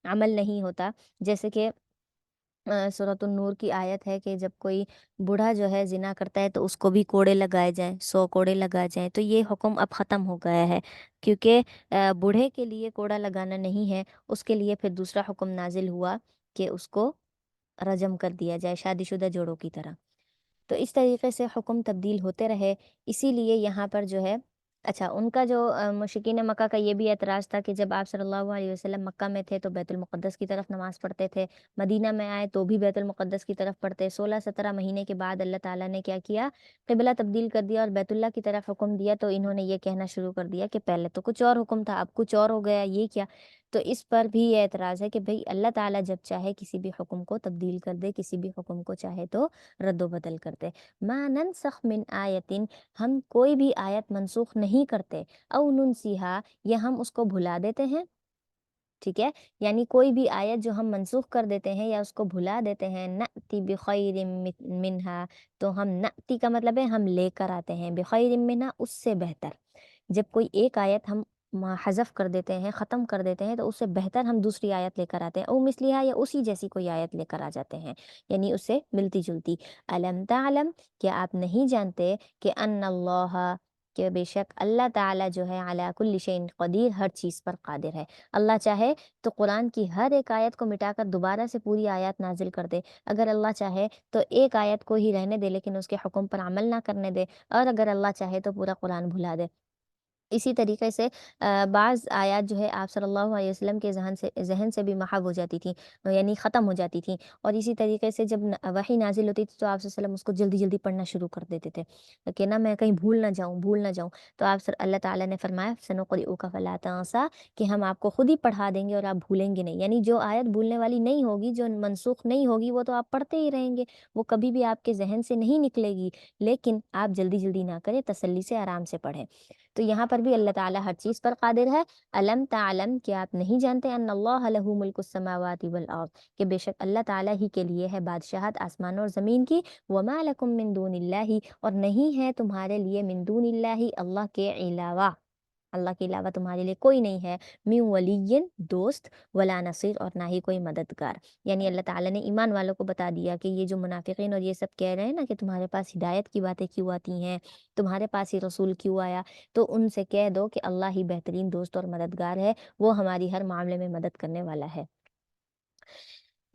عمل نہیں ہوتا. جیسے کہ سورۃ النور کی آیت ہے کہ جب کوئی بوڑھا جو ہے زنا کرتا ہے تو اس کو بھی کوڑے لگائے جائیں، 100 کوڑے لگائے جائیں. تو یہ حکم اب ختم ہو گیا ہے، کیونکہ بوڑھے کے لیے کوڑا لگانا نہیں ہے. اس کے لیے پھر دوسرا حکم نازل ہوا کہ اس کو رجم کر دیا جائے شادی شدہ جوڑوں کی طرح. تو اس طریقے سے حکم تبدیل ہوتے رہے. اسی لیے یہاں پر جو ہے، اچھا ان کا جو مشرکین مکہ کا یہ بھی اعتراض تھا کہ جب آپ صلی اللہ علیہ وسلم مکہ میں تھے تو بیت المقدس کی طرف نماز پڑھتے تھے، مدینہ میں آئے تو بھی بیت المقدس کی طرف پڑھتے. 16-17 مہینے کے بعد اللہ تعالیٰ نے کیا کیا، قبلہ تبدیل کر دیا اور بیت اللہ کی طرف حکم دیا. تو انہوں نے یہ کہنا شروع کر دیا کہ پہلے تو کچھ اور حکم تھا، اب کچھ اور ہو گیا، یہ کیا. تو اس پر بھی یہ اعتراض ہے کہ بھئی اللہ تعالیٰ جب چاہے کسی بھی حکم کو تبدیل کر دے، کسی بھی حکم کو چاہے تو رد و بدل کر دے. ما ننسخ من آیتن، ہم کوئی بھی آیت منسوخ نہیں کرتے، او ننسیہا، یا ہم اس کو بھلا دیتے ہیں. ٹھیک ہے، یعنی کوئی بھی آیت جو ہم منسوخ کر دیتے ہیں یا اس کو بھلا دیتے ہیں، نأتی بخیر منہا، تو ہم نأتی کا مطلب ہے ہم لے کر آتے ہیں، بخیر منہا اس سے بہتر. جب کوئی ایک آیت ہم حذف کر دیتے ہیں، ختم کر دیتے ہیں، تو اس سے بہتر ہم دوسری آیت لے کر آتے ہیں، او مثلیہا، یا اسی جیسی کوئی آیت لے کر آ جاتے ہیں، یعنی اس سے ملتی جلتی. الم تعلم، کیا آپ نہیں جانتے کہ ان اللہ، کہ بے شک اللہ تعالیٰ جو ہے علی کل شیء قدیر، ہر چیز پر قادر ہے. اللہ چاہے تو قرآن کی ہر ایک آیت کو مٹا کر دوبارہ سے پوری آیات نازل کر دے. اگر اللہ چاہے تو ایک آیت کو ہی رہنے دے لیکن اس کے حکم پر عمل نہ کرنے دے، اور اگر اللہ چاہے تو پورا قرآن بھلا دے. اسی طریقے سے بعض آیات جو ہے آپ صلی اللہ علیہ وسلم کے ذہن سے بھی محو ہو جاتی تھیں، یعنی ختم ہو جاتی تھیں. اور اسی طریقے سے جب وحی نازل ہوتی تھی تو آپ صلی اللہ علیہ وسلم اس کو جلدی جلدی پڑھنا شروع کر دیتے تھے کہ نہ میں کہیں بھول نہ جاؤں. تو اللہ تعالیٰ نے فرمایا سنقرئک فلا تنسیٰ، کہ ہم آپ کو خود ہی پڑھا دیں گے اور آپ بھولیں گے نہیں. یعنی جو آیت بھولنے والی نہیں ہوگی، جو منسوخ نہیں ہوگی، وہ تو آپ پڑھتے ہی رہیں گے، وہ کبھی بھی آپ کے ذہن سے نہیں نکلے گی. لیکن آپ جلدی جلدی نہ کریں، تسلی سے آرام سے پڑھیں. تو یہاں پر بھی اللہ تعالیٰ ہر چیز پر قادر ہے. الم تعلم، کیا آپ نہیں جانتے، ان اللہ لہ ملک السماوات والارض، کہ بے شک اللہ تعالیٰ ہی کے لیے ہے بادشاہت آسمانوں اور زمین کی. وما لکم من دون اللہ، اور نہیں ہے تمہارے لیے من دون اللہ، اللہ کے علاوہ، اللہ کے علاوہ تمہارے لیے کوئی نہیں ہے، من ولی، دوست، ولا نصیر، اور نہ ہی کوئی مددگار. یعنی اللہ تعالیٰ نے ایمان والوں کو بتا دیا کہ یہ جو منافقین اور یہ سب کہہ رہے ہیں نا کہ تمہارے پاس ہدایت کی باتیں کیوں آتی ہیں، تمہارے پاس ہی رسول کیوں آیا، تو ان سے کہہ دو کہ اللہ ہی بہترین دوست اور مددگار ہے، وہ ہماری ہر معاملے میں مدد کرنے والا ہے.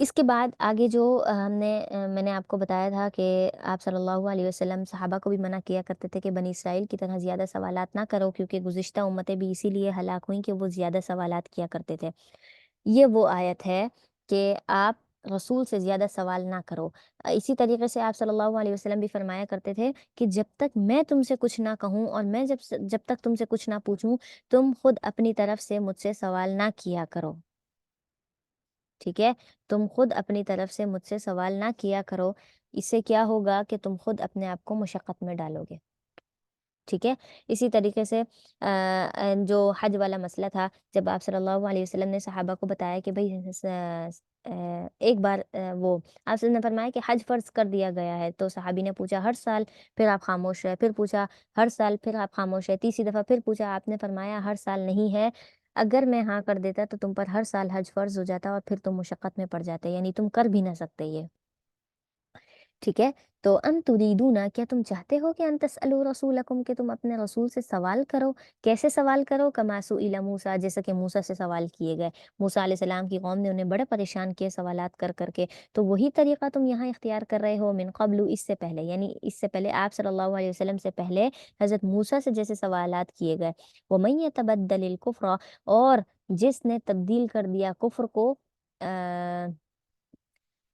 اس کے بعد آگے جو میں نے آپ کو بتایا تھا کہ آپ صلی اللہ علیہ وسلم صحابہ کو بھی منع کیا کرتے تھے کہ بنی اسرائیل کی طرح زیادہ سوالات نہ کرو، کیونکہ گزشتہ امتیں بھی اسی لیے ہلاک ہوئیں کہ وہ زیادہ سوالات کیا کرتے تھے. یہ وہ آیت ہے کہ آپ رسول سے زیادہ سوال نہ کرو. اسی طریقے سے آپ صلی اللہ علیہ وسلم بھی فرمایا کرتے تھے کہ جب تک میں تم سے کچھ نہ کہوں اور میں جب تک تم سے کچھ نہ پوچھوں، تم خود اپنی طرف سے مجھ سے سوال نہ کیا کرو. ٹھیک ہے، تم خود اپنی طرف سے مجھ سے سوال نہ کیا کرو. اس سے کیا ہوگا کہ تم خود اپنے آپ کو مشقت میں ڈالو گے. ٹھیک ہے، اسی طریقے سے جو حج والا مسئلہ تھا، جب آپ صلی اللہ علیہ وسلم نے صحابہ کو بتایا کہ بھئی ایک بار وہ آپ صلی اللہ نے فرمایا کہ حج فرض کر دیا گیا ہے، تو صحابی نے پوچھا ہر سال، پھر آپ خاموش رہے، پھر پوچھا ہر سال، پھر آپ خاموش رہے، تیسری دفعہ پھر پوچھا، آپ نے فرمایا ہر سال نہیں ہے، اگر میں ہاں کر دیتا تو تم پر ہر سال حج فرض ہو جاتا اور پھر تم مشقت میں پڑ جاتے، یعنی تم کر بھی نہ سکتے یہ. ٹھیک ہے، تو ان تریدون، کیا تم چاہتے ہو کہ ان تسألوا رسولکم، کہ تم اپنے رسول سے سوال کرو. کیسے سوال کرو، کما سئل موسیٰ، جیسا کہ موسیٰ سے سوال کیے گئے. موسیٰ علیہ السلام کی قوم نے انہیں بڑے پریشان کیے سوالات کر کر کے، تو وہی طریقہ تم یہاں اختیار کر رہے ہو. من قبل، اس سے پہلے، یعنی اس سے پہلے آپ صلی اللہ علیہ وسلم سے پہلے حضرت موسیٰ سے جیسے سوالات کیے گئے. ومن یتبدل الکفر، اور جس نے تبدیل کر دیا کفر کو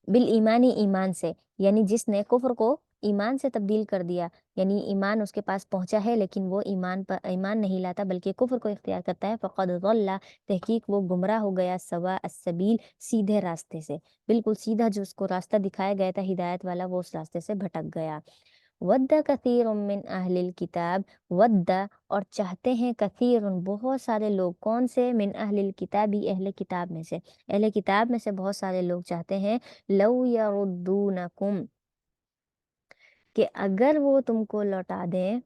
بالایمانی، ایمان سے، یعنی جس نے کفر کو ایمان سے تبدیل کر دیا، یعنی ایمان اس کے پاس پہنچا ہے لیکن وہ ایمان نہیں لاتا بلکہ کفر کو اختیار کرتا ہے، فقد ضل، تحقیق وہ گمراہ ہو گیا، سوا السبیل، سیدھے راستے سے، بالکل سیدھا جو اس کو راستہ دکھایا گیا تھا ہدایت والا، وہ اس راستے سے بھٹک گیا۔ ود کثیر من اہل الکتاب، ود اور چاہتے ہیں، کثیر بہت سارے لوگ، کون سے؟ من اہل الکتابی، اہل کتاب میں سے، اہل کتاب میں سے بہت سارے لوگ چاہتے ہیں، لو یردونکم، کہ اگر وہ تم کو لوٹا دیں،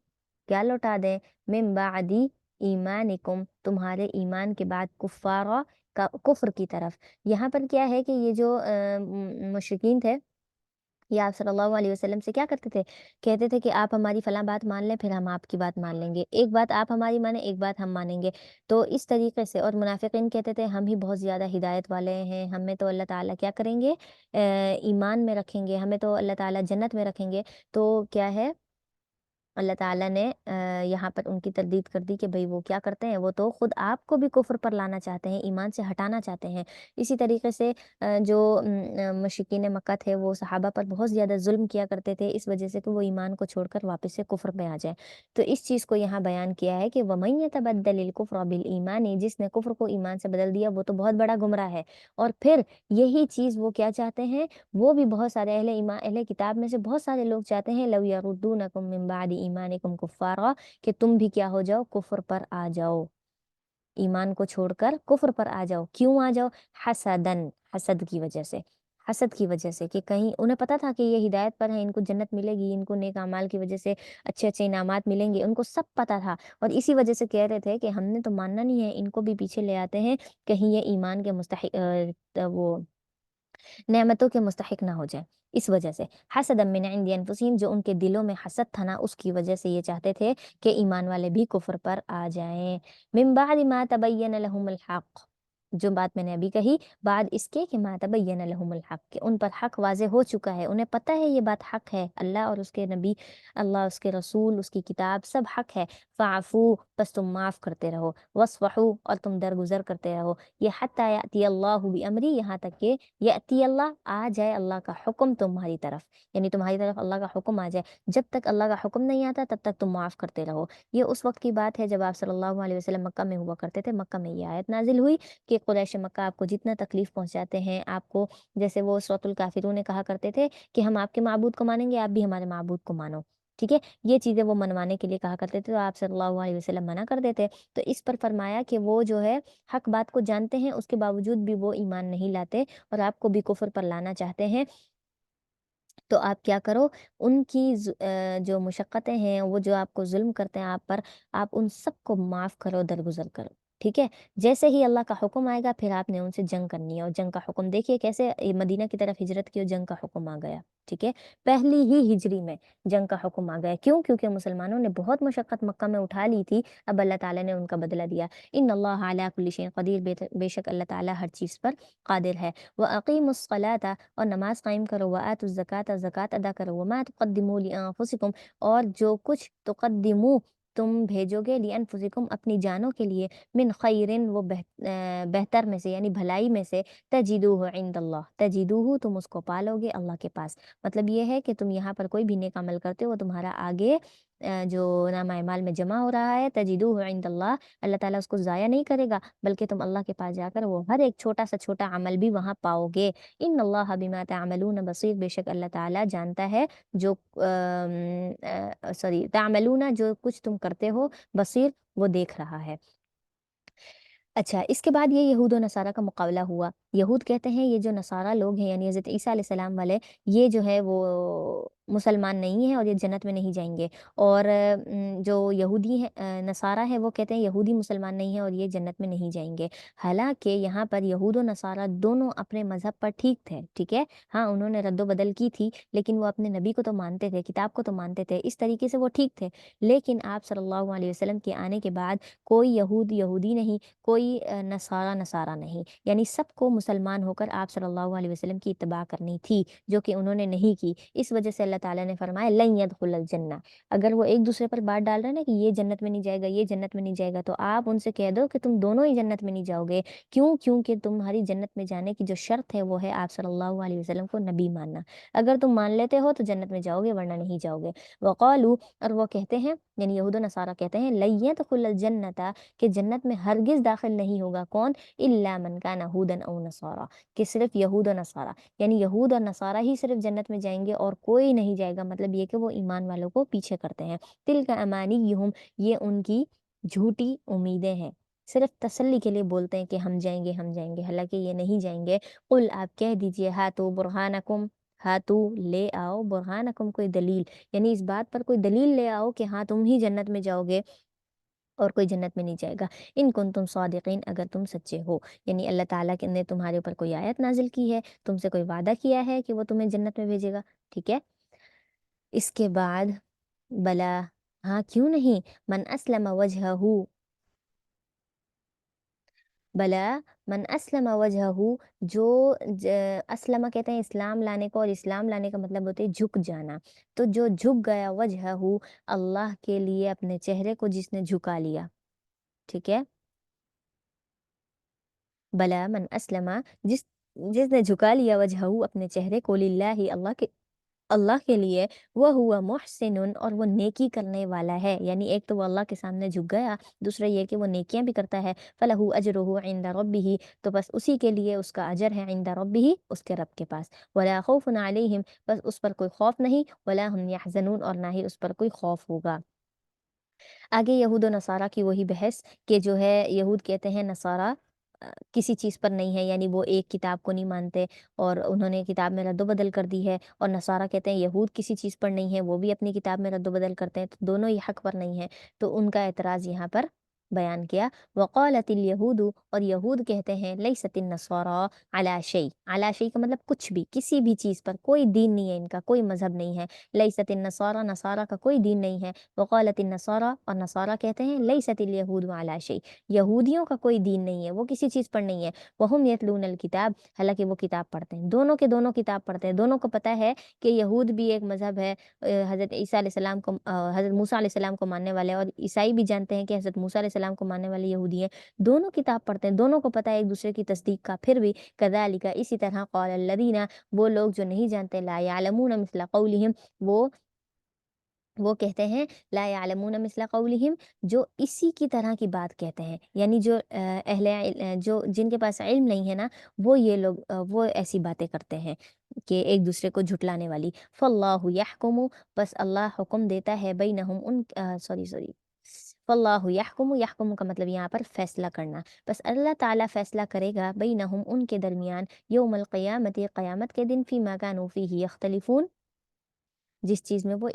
کیا لوٹا دیں؟ من بعدی ایمانکم، تمہارے ایمان کے بعد، کفارا، کفر کی طرف۔ یہاں پر کیا ہے کہ یہ جو مشرکین تھے، یہ آپ صلی اللہ علیہ وسلم سے کیا کرتے تھے؟ کہتے تھے کہ آپ ہماری فلاں بات مان لیں پھر ہم آپ کی بات مان لیں گے، ایک بات آپ ہماری مانیں ایک بات ہم مانیں گے، تو اس طریقے سے۔ اور منافقین کہتے تھے ہم ہی بہت زیادہ ہدایت والے ہیں، ہمیں تو اللہ تعالیٰ کیا کریں گے؟ ایمان میں رکھیں گے، ہمیں تو اللہ تعالیٰ جنت میں رکھیں گے۔ تو کیا ہے، اللہ تعالیٰ نے یہاں پر ان کی تردید کر دی کہ بھئی وہ کیا کرتے ہیں، وہ تو خود آپ کو بھی کفر پر لانا چاہتے ہیں، ایمان سے ہٹانا چاہتے ہیں۔ اسی طریقے سے جو مشرکین مکہ تھے وہ صحابہ پر بہت زیادہ ظلم کیا کرتے تھے، اس وجہ سے کہ وہ ایمان کو چھوڑ کر واپس سے کفر پہ آ جائیں۔ تو اس چیز کو یہاں بیان کیا ہے کہ وَمَن يَتَبَدَّلِ الْكُفْرَ بِالْإِيمَانِ، جس نے کفر کو ایمان سے بدل دیا وہ تو بہت بڑا گمراہ ہے۔ اور پھر یہی چیز وہ کیا چاہتے ہیں، وہ بھی بہت سارے اہل کتاب میں سے بہت سارے لوگ چاہتے ہیں، لو یردونکم من بعد ایمانکم کفارا، کہ تم بھی کیا ہو جاؤ، کفر پر آ جاؤ، ایمان کو چھوڑ کر کفر پر آ جاؤ۔ کیوں آ جاؤ؟ حسدن، حسد کی وجہ سے، حسد کی وجہ سے، کہ کہیں انہیں پتا تھا کہ یہ ہدایت پر ہیں، ان کو جنت ملے گی، ان کو نیک اعمال کی وجہ سے اچھے اچھے انعامات ملیں گے، ان کو سب پتا تھا، اور اسی وجہ سے کہہ رہے تھے کہ ہم نے تو ماننا نہیں ہے، ان کو بھی پیچھے لے آتے ہیں، کہیں یہ ایمان کے مستحق وہ نعمتوں کے مستحق نہ ہو جائے، اس وجہ سے۔ حسد من عند انفسہم، جو ان کے دلوں میں حسد تھا نا، اس کی وجہ سے یہ چاہتے تھے کہ ایمان والے بھی کفر پر آ جائیں۔ من بعد ما تبین لہم الحق، جو بات میں نے ابھی کہی، بعد اس کے کہ ما تبین لہم الحق، کہ ان پر حق واضح ہو چکا ہے، انہیں پتہ ہے یہ بات حق ہے، اللہ اور اس کے نبی، اللہ اس کے رسول، اس کی کتاب سب حق ہے۔ فاعفو، بس تم معاف کرتے رہو، وصفحو، اور تم درگزر کرتے رہو، یہ حتی یأتی اللہ بامری، یہاں تک کہ یأتی اللہ، آ جائے اللہ کا حکم تمہاری طرف، یعنی تمہاری طرف اللہ کا حکم آ جائے، جب تک اللہ کا حکم نہیں آتا تب تک تم معاف کرتے رہو۔ یہ اس وقت کی بات ہے جب آپ صلی اللہ علیہ وسلم مکہ میں ہوا کرتے تھے، مکہ میں یہ آیت نازل ہوئی کہ قریش مکہ آپ کو جتنا تکلیف پہنچاتے ہیں، آپ کو جیسے وہ سورۃ الکافرون نے کہا کرتے تھے کہ ہم آپ کے معبود کو مانیں گے، آپ بھی ہمارے معبود کو مانو، ٹھیک ہے، یہ چیزیں وہ منوانے کے لیے کہا کرتے تھے، تو آپ صلی اللہ علیہ وسلم منع کر دیتے۔ تو اس پر فرمایا کہ وہ جو ہے حق بات کو جانتے ہیں، اس کے باوجود بھی وہ ایمان نہیں لاتے اور آپ کو بھی کفر پر لانا چاہتے ہیں، تو آپ کیا کرو، ان کی جو مشقتیں ہیں، وہ جو آپ کو ظلم کرتے ہیں آپ پر، آپ ان سب کو معاف کرو، درگزر کرو، ٹھیک ہے۔ جیسے ہی اللہ کا حکم آئے گا پھر آپ نے ان سے جنگ کرنی ہے، اور جنگ کا حکم دیکھیے کیسے مدینہ کی طرف ہجرت کی اور جنگ کا حکم آ گیا، ٹھیک ہے، پہلی ہی ہجری میں جنگ کا حکم آ گیا، کیوں؟ کیونکہ مسلمانوں نے بہت مشقت مکہ میں اٹھا لی تھی، اب اللہ تعالیٰ نے ان کا بدلہ دیا۔ ان اللہ علی کل شیء قدیر، بے شک اللہ تعالیٰ ہر چیز پر قادر ہے۔ وَأَقِیمُوا الصَّلَاةَ، اور نماز قائم کرو، وَآتُوا الزَّکَاةَ، زکوٰۃ ادا کرو، وَمَا تُقَدِّمُوا لِأَنفُسِکُم، اور جو کچھ تقدمو تم بھیجو گے، لِأَنفُسِکُم اپنی جانوں کے لیے، من خیرن وہ بہتر میں سے، یعنی بھلائی میں سے، تجدوہ عند اللہ، تجدوہ تم اس کو پالو گے اللہ کے پاس، مطلب یہ ہے کہ تم یہاں پر کوئی بھی نیک عمل کرتے ہو تمہارا آگے جو نامہ اعمال میں جمع ہو رہا ہے، تجدوہ عند اللہ، اللہ تعالیٰ اس کو ضائع نہیں کرے گا، بلکہ تم اللہ کے پاس جا کر وہ ہر ایک چھوٹا سا چھوٹا عمل بھی وہاں پاؤ گے۔ ان اللہ بما تعملون بصیر، بے شک اللہ تعالیٰ جانتا ہے جو تعملون، جو کچھ تم کرتے ہو، بصیر، وہ دیکھ رہا ہے۔ اچھا، اس کے بعد یہ یہود و نصارہ کا مقابلہ ہوا۔ یہود کہتے ہیں یہ جو نصارہ لوگ ہیں، یعنی حضرت عیسیٰ علیہ السلام والے، یہ جو ہے وہ مسلمان نہیں ہیں اور یہ جنت میں نہیں جائیں گے، اور جو یہودی ہیں نصارہ ہیں، وہ کہتے ہیں یہودی مسلمان نہیں ہیں اور یہ جنت میں نہیں جائیں گے۔ حالانکہ یہاں پر یہود و نصارہ دونوں اپنے مذہب پر ٹھیک تھے، ٹھیک ہے، ہاں انہوں نے رد و بدل کی تھی، لیکن وہ اپنے نبی کو تو مانتے تھے، کتاب کو تو مانتے تھے، اس طریقے سے وہ ٹھیک تھے۔ لیکن آپ صلی اللہ علیہ وسلم کے آنے کے بعد کوئی یہودی نہیں، کوئی نصارہ نہیں، یعنی سب کو مسلمان ہو کر آپ صلی اللہ علیہ وسلم کی اتباع کرنی تھی، جو کہ انہوں نے نہیں کی۔ اس وجہ سے اللہ تعالیٰ نے فرمایا لن يدخل الجنہ۔ اگر وہ ایک دوسرے پر بات ڈال رہے ہیں نا کہ یہ جنت میں نہیں جائے گا، یہ جنت میں نہیں جائے گا، تو آپ ان سے کہہ دو کہ تم دونوں ہی جنت میں نہیں جاؤ گے۔ کیوں؟ کیونکہ تمہاری جنت میں جانے کی جو شرط ہے وہ ہے آپ صلی اللہ علیہ وسلم کو نبی ماننا۔ اگر تم مان لیتے ہو تو جنت میں جاؤ گے، ورنہ نہیں جاؤ گے۔ وقالو، اور وہ کہتے ہیں یعنی یہود و نصارہ کہتے ہیں لن يدخل الجنہ، کہ جنت میں ہرگز داخل نہیں ہوگا کون؟ الا من کان ہودا او نصارا، کہ صرف یہود و نصارہ، یعنی یہود اور نصارہ ہی صرف جنت میں جائیں گے اور کوئی نہیں جائے گا، مطلب یہ کہ وہ ایمان والوں کو پیچھے کرتے ہیں۔ تلک امانیہم، یہ ان کی جھوٹی امیدیں ہیں، صرف تسلی کے لیے بولتے ہیں کہ ہم جائیں گے ہم جائیں گے، حالانکہ یہ نہیں جائیں گے۔ قل، آپ کہہ دیجئے ہاتو برہانکم، ہاتو لے آؤ، برہانکم کوئی دلیل، یعنی اس بات پر کوئی دلیل لے آؤ کہ ہاں تم ہی جنت میں جاؤ گے اور کوئی جنت میں نہیں جائے گا، ان کنتم صادقین، اگر تم سچے ہو۔ یعنی اللہ تعالیٰ نے تمہارے اوپر کوئی آیت نازل کی ہے، تم سے کوئی وعدہ کیا ہے کہ وہ تمہیں جنت میں بھیجے گا، ٹھیک ہے۔ اس کے بعد بلا، ہاں کیوں نہیں، من اسلم وجہہ، بلا من اسلم وجہہ، جو اسلم کہتے ہیں اسلام لانے کو، اور اسلام لانے کا مطلب ہوتا ہے جھک جانا، تو جو جھک گیا وجہہ اللہ کے لیے، اپنے چہرے کو جس نے جھکا لیا، ٹھیک ہے۔ بلا من اسلم، جس جس نے جھکا لیا وجہہ اپنے چہرے کو، للہ اللہ کے لیے، وہ ہوا محسن، اور وہ نیکی کرنے والا ہے، یعنی ایک تو وہ اللہ کے سامنے جھک گیا، دوسرا یہ کہ وہ نیکیاں بھی کرتا ہے، فلہ اجرہ عند ربہ، تو بس اسی کے لیے اس کا اجر ہے عند ربہ، اس کے رب کے پاس، ولا خوف علیہم، بس اس پر کوئی خوف نہیں، ولا هم یحزنون، اور نہ ہی اس پر کوئی خوف ہوگا۔ آگے یہود و نصارہ کی وہی بحث کہ جو ہے یہود کہتے ہیں نصارہ کسی چیز پر نہیں ہے، یعنی وہ ایک کتاب کو نہیں مانتے اور انہوں نے کتاب میں رد و بدل کر دی ہے، اور نصارہ کہتے ہیں یہود کسی چیز پر نہیں ہے، وہ بھی اپنی کتاب میں رد و بدل کرتے ہیں، تو دونوں ہی حق پر نہیں ہیں، تو ان کا اعتراض یہاں پر بیان کیا۔ وقالت الیہود، اور یہود کہتے ہیں لیست النصارى علی شیء، علی شیء کا مطلب کچھ بھی، کسی بھی چیز پر، کوئی دین نہیں ہے ان کا، کوئی مذہب نہیں ہے، لیست النصارى، نصارہ کا کوئی دین نہیں ہے، وقالت النصارى، اور نصارہ کہتے ہیں لیست الیہود علی شیء، یہودیوں کا کوئی دین نہیں ہے، وہ کسی چیز پر نہیں ہے، وہم یتلون الکتاب، حالانکہ وہ کتاب پڑھتے ہیں، دونوں کے دونوں کتاب پڑھتے ہیں، دونوں کو پتہ ہے کہ یہود بھی ایک مذہب ہے، حضرت عیسیٰ علیہ السلام کو، حضرت موسیٰ علیہ السلام کو ماننے والے، اور عیسائی بھی جانتے ہیں کہ حضرت موسیٰ علیہ السلام کو ماننے والے یہودی ہیں، دونوں کتاب پڑھتے ہیں، دونوں کو پتہ ہے ایک دوسرے کی تصدیق کا، پھر بھی کذالک، اسی طرح قال الذین، وہ لوگ جو نہیں جانتے، لا یعلمون مثل قولہم، وہ کہتے ہیں لا یعلمون مثل قولہم، جو اسی کی طرح کی بات کہتے ہیں، یعنی جو جو جن کے پاس علم نہیں ہے نا، وہ یہ لوگ وہ ایسی باتیں کرتے ہیں کہ ایک دوسرے کو جھٹلانے والی۔ فاللہ یحکم، بس اللہ حکم دیتا ہے، بینہم ان، سوری فاللہ یحکم، یحکم کا مطلب یہاں پر فیصلہ کرنا، بس اللہ تعالیٰ فیصلہ کرے گا، بینہم ان کے درمیان، یوم القیامت، قیامت کے دن، فیما کانوا فیہ یختلفون، جس چیز میں وہ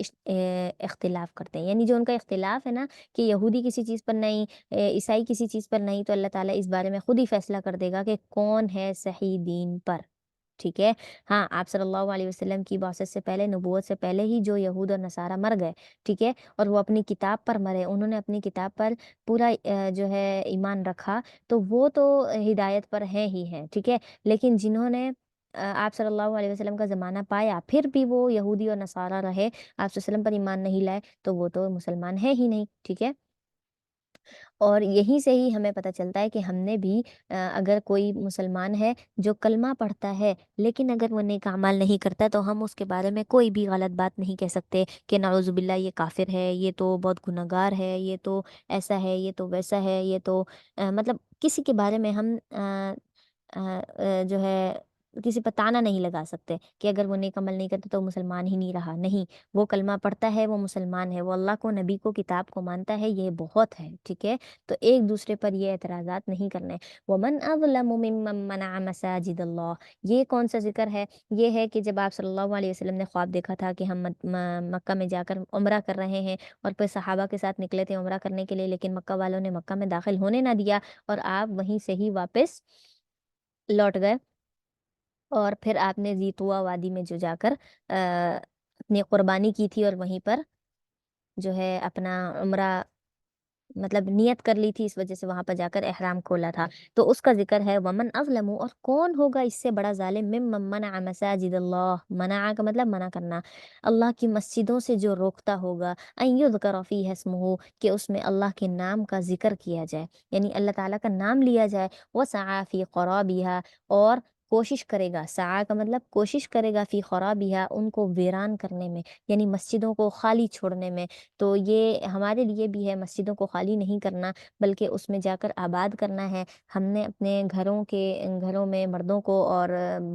اختلاف کرتے ہیں، یعنی جو ان کا اختلاف ہے نا کہ یہودی کسی چیز پر نہیں، عیسائی کسی چیز پر نہیں، تو اللہ تعالیٰ اس بارے میں خود ہی فیصلہ کر دے گا کہ کون ہے صحیح دین پر، ٹھیک ہے۔ ہاں، آپ صلی اللہ علیہ وسلم کی بعثت سے پہلے، نبوت سے پہلے ہی جو یہود اور نصارہ مر گئے، ٹھیک ہے، اور وہ اپنی کتاب پر مرے، انہوں نے اپنی کتاب پر پورا جو ہے ایمان رکھا، تو وہ تو ہدایت پر ہیں ہی ہیں، ٹھیک ہے، لیکن جنہوں نے آپ صلی اللہ علیہ وسلم کا زمانہ پایا، پھر بھی وہ یہودی اور نصارہ رہے، آپ صلی اللہ علیہ وسلم پر ایمان نہیں لائے، تو وہ تو مسلمان ہے ہی نہیں، ٹھیک ہے۔ اور یہیں سے ہی ہمیں پتہ چلتا ہے کہ ہم نے بھی اگر کوئی مسلمان ہے جو کلمہ پڑھتا ہے لیکن اگر وہ نیک اعمال نہیں کرتا، تو ہم اس کے بارے میں کوئی بھی غلط بات نہیں کہہ سکتے کہ نعوذ باللہ یہ کافر ہے، یہ تو بہت گنہگار ہے، یہ تو ایسا ہے، یہ تو ویسا ہے، یہ تو مطلب کسی کے بارے میں ہم جو ہے کسی پر تانا نہیں لگا سکتے کہ اگر وہ نیک عمل نہیں کرتا تو وہ مسلمان ہی نہیں رہا، نہیں، وہ کلمہ پڑھتا ہے، وہ مسلمان ہے، وہ اللہ کو، نبی کو، کتاب کو مانتا ہے، یہ بہت ہے، ٹھیک ہے، تو ایک دوسرے پر یہ اعتراضات نہیں کرنے۔ وَمَنْ أَظْلَمُ مِمَّنْ مَنَعَ مَسَاجِدَ اللَّهِ، یہ کون سا ذکر ہے؟ یہ ہے کہ جب آپ صلی اللہ علیہ وسلم نے خواب دیکھا تھا کہ ہم مکہ میں جا کر عمرہ کر رہے ہیں، اور پھر صحابہ کے ساتھ نکلے تھے عمرہ کرنے کے لیے، لیکن مکہ والوں نے مکہ میں داخل ہونے نہ دیا، اور آپ وہیں سے ہی واپس لوٹ گئے، اور پھر آپ نے ذی طویٰ وادی میں جو جا کر اپنی قربانی کی تھی، اور وہیں پر جو ہے اپنا عمرہ مطلب نیت کر لی تھی، اس وجہ سے وہاں پر جا کر احرام کھولا تھا۔ تو اس کا ذکر ہے ومن اظلم، اور کون ہوگا اس سے بڑا ظالم، ممن منع مساجد اللہ، منع کا مطلب منع کرنا، اللہ کی مسجدوں سے جو روکتا ہوگا، ان یذکر فیہ اسمہ، کہ اس میں اللہ کے نام کا ذکر کیا جائے، یعنی اللہ تعالیٰ کا نام لیا جائے، وسعی فی خرابیہا، اور کوشش کرے گا، سعی کا مطلب کوشش کرے گا، فی خرابیہا، ان کو ویران کرنے میں، یعنی مسجدوں کو خالی چھوڑنے میں۔ تو یہ ہمارے لیے بھی ہے، مسجدوں کو خالی نہیں کرنا بلکہ اس میں جا کر آباد کرنا ہے۔ ہم نے اپنے گھروں میں مردوں کو اور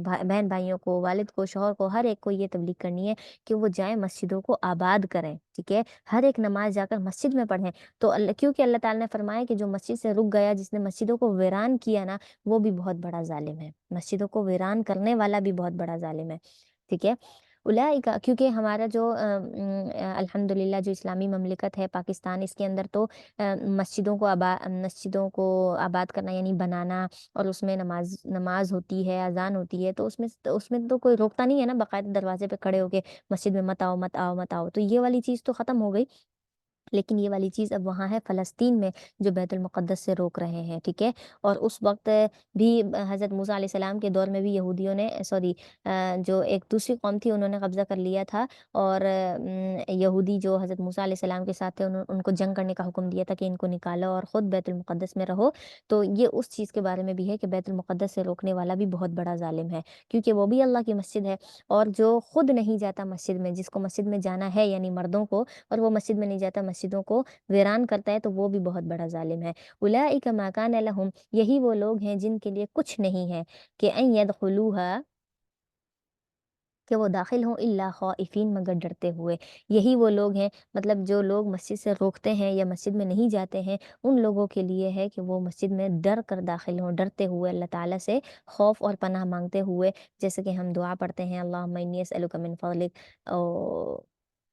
بہن بھائیوں کو، والد کو، شوہر کو، ہر ایک کو یہ تبلیغ کرنی ہے کہ وہ جائیں مسجدوں کو آباد کریں، ٹھیک ہے، ہر ایک نماز جا کر مسجد میں پڑھیں۔ تو کیونکہ اللہ تعالیٰ نے فرمایا کہ جو مسجد سے رک گیا، جس نے مسجدوں کو ویران کیا نا، وہ بھی بہت بڑا ظالم ہے، مسجدوں کو ویران کرنے والا بھی بہت بڑا ظالم ہے، ٹھیک ہے۔ اولئک، کیونکہ ہمارا جو الحمدللہ جو اسلامی مملکت ہے پاکستان، اس کے اندر تو مسجدوں کو آباد کرنا یعنی بنانا، اور اس میں نماز ہوتی ہے، اذان ہوتی ہے، تو اس میں تو کوئی روکتا نہیں ہے نا، باقاعدہ دروازے پہ کھڑے ہو کے مسجد میں مت آؤ مت آؤ مت آؤ، تو یہ والی چیز تو ختم ہو گئی۔ لیکن یہ والی چیز اب وہاں ہے فلسطین میں، جو بیت المقدس سے روک رہے ہیں، ٹھیک ہے۔ اور اس وقت بھی حضرت موسیٰ علیہ السلام کے دور میں بھی یہودیوں نے جو ایک دوسری قوم تھی، انہوں نے قبضہ کر لیا تھا، اور یہودی جو حضرت موسیٰ علیہ السلام کے ساتھ تھے، ان کو جنگ کرنے کا حکم دیا تھا کہ ان کو نکالو اور خود بیت المقدس میں رہو۔ تو یہ اس چیز کے بارے میں بھی ہے کہ بیت المقدس سے روکنے والا بھی بہت بڑا ظالم ہے، کیونکہ وہ بھی اللہ کی مسجد ہے، اور جو خود نہیں جاتا مسجد میں، جس کو مسجد میں جانا ہے یعنی مردوں کو، اور وہ مسجد میں نہیں جاتا، مسجدوں کو ویران کرتا ہے، تو وہ بھی بہت بڑا ظالم ہے۔ اولئک ما کان لہم، یہی وہ لوگ ہیں جن کے لیے کچھ نہیں ہے کہ ان یدخلوها، کہ وہ داخل ہوں، الا خائفین، مگر ڈرتے ہوئے۔ یہی وہ لوگ ہیں، مطلب جو لوگ مسجد سے روکتے ہیں یا مسجد میں نہیں جاتے ہیں، ان لوگوں کے لیے ہے کہ وہ مسجد میں ڈر کر داخل ہوں، ڈرتے ہوئے، اللہ تعالیٰ سے خوف اور پناہ مانگتے ہوئے، جیسے کہ ہم دعا پڑھتے ہیں اللہم انی اسألک من فضلک،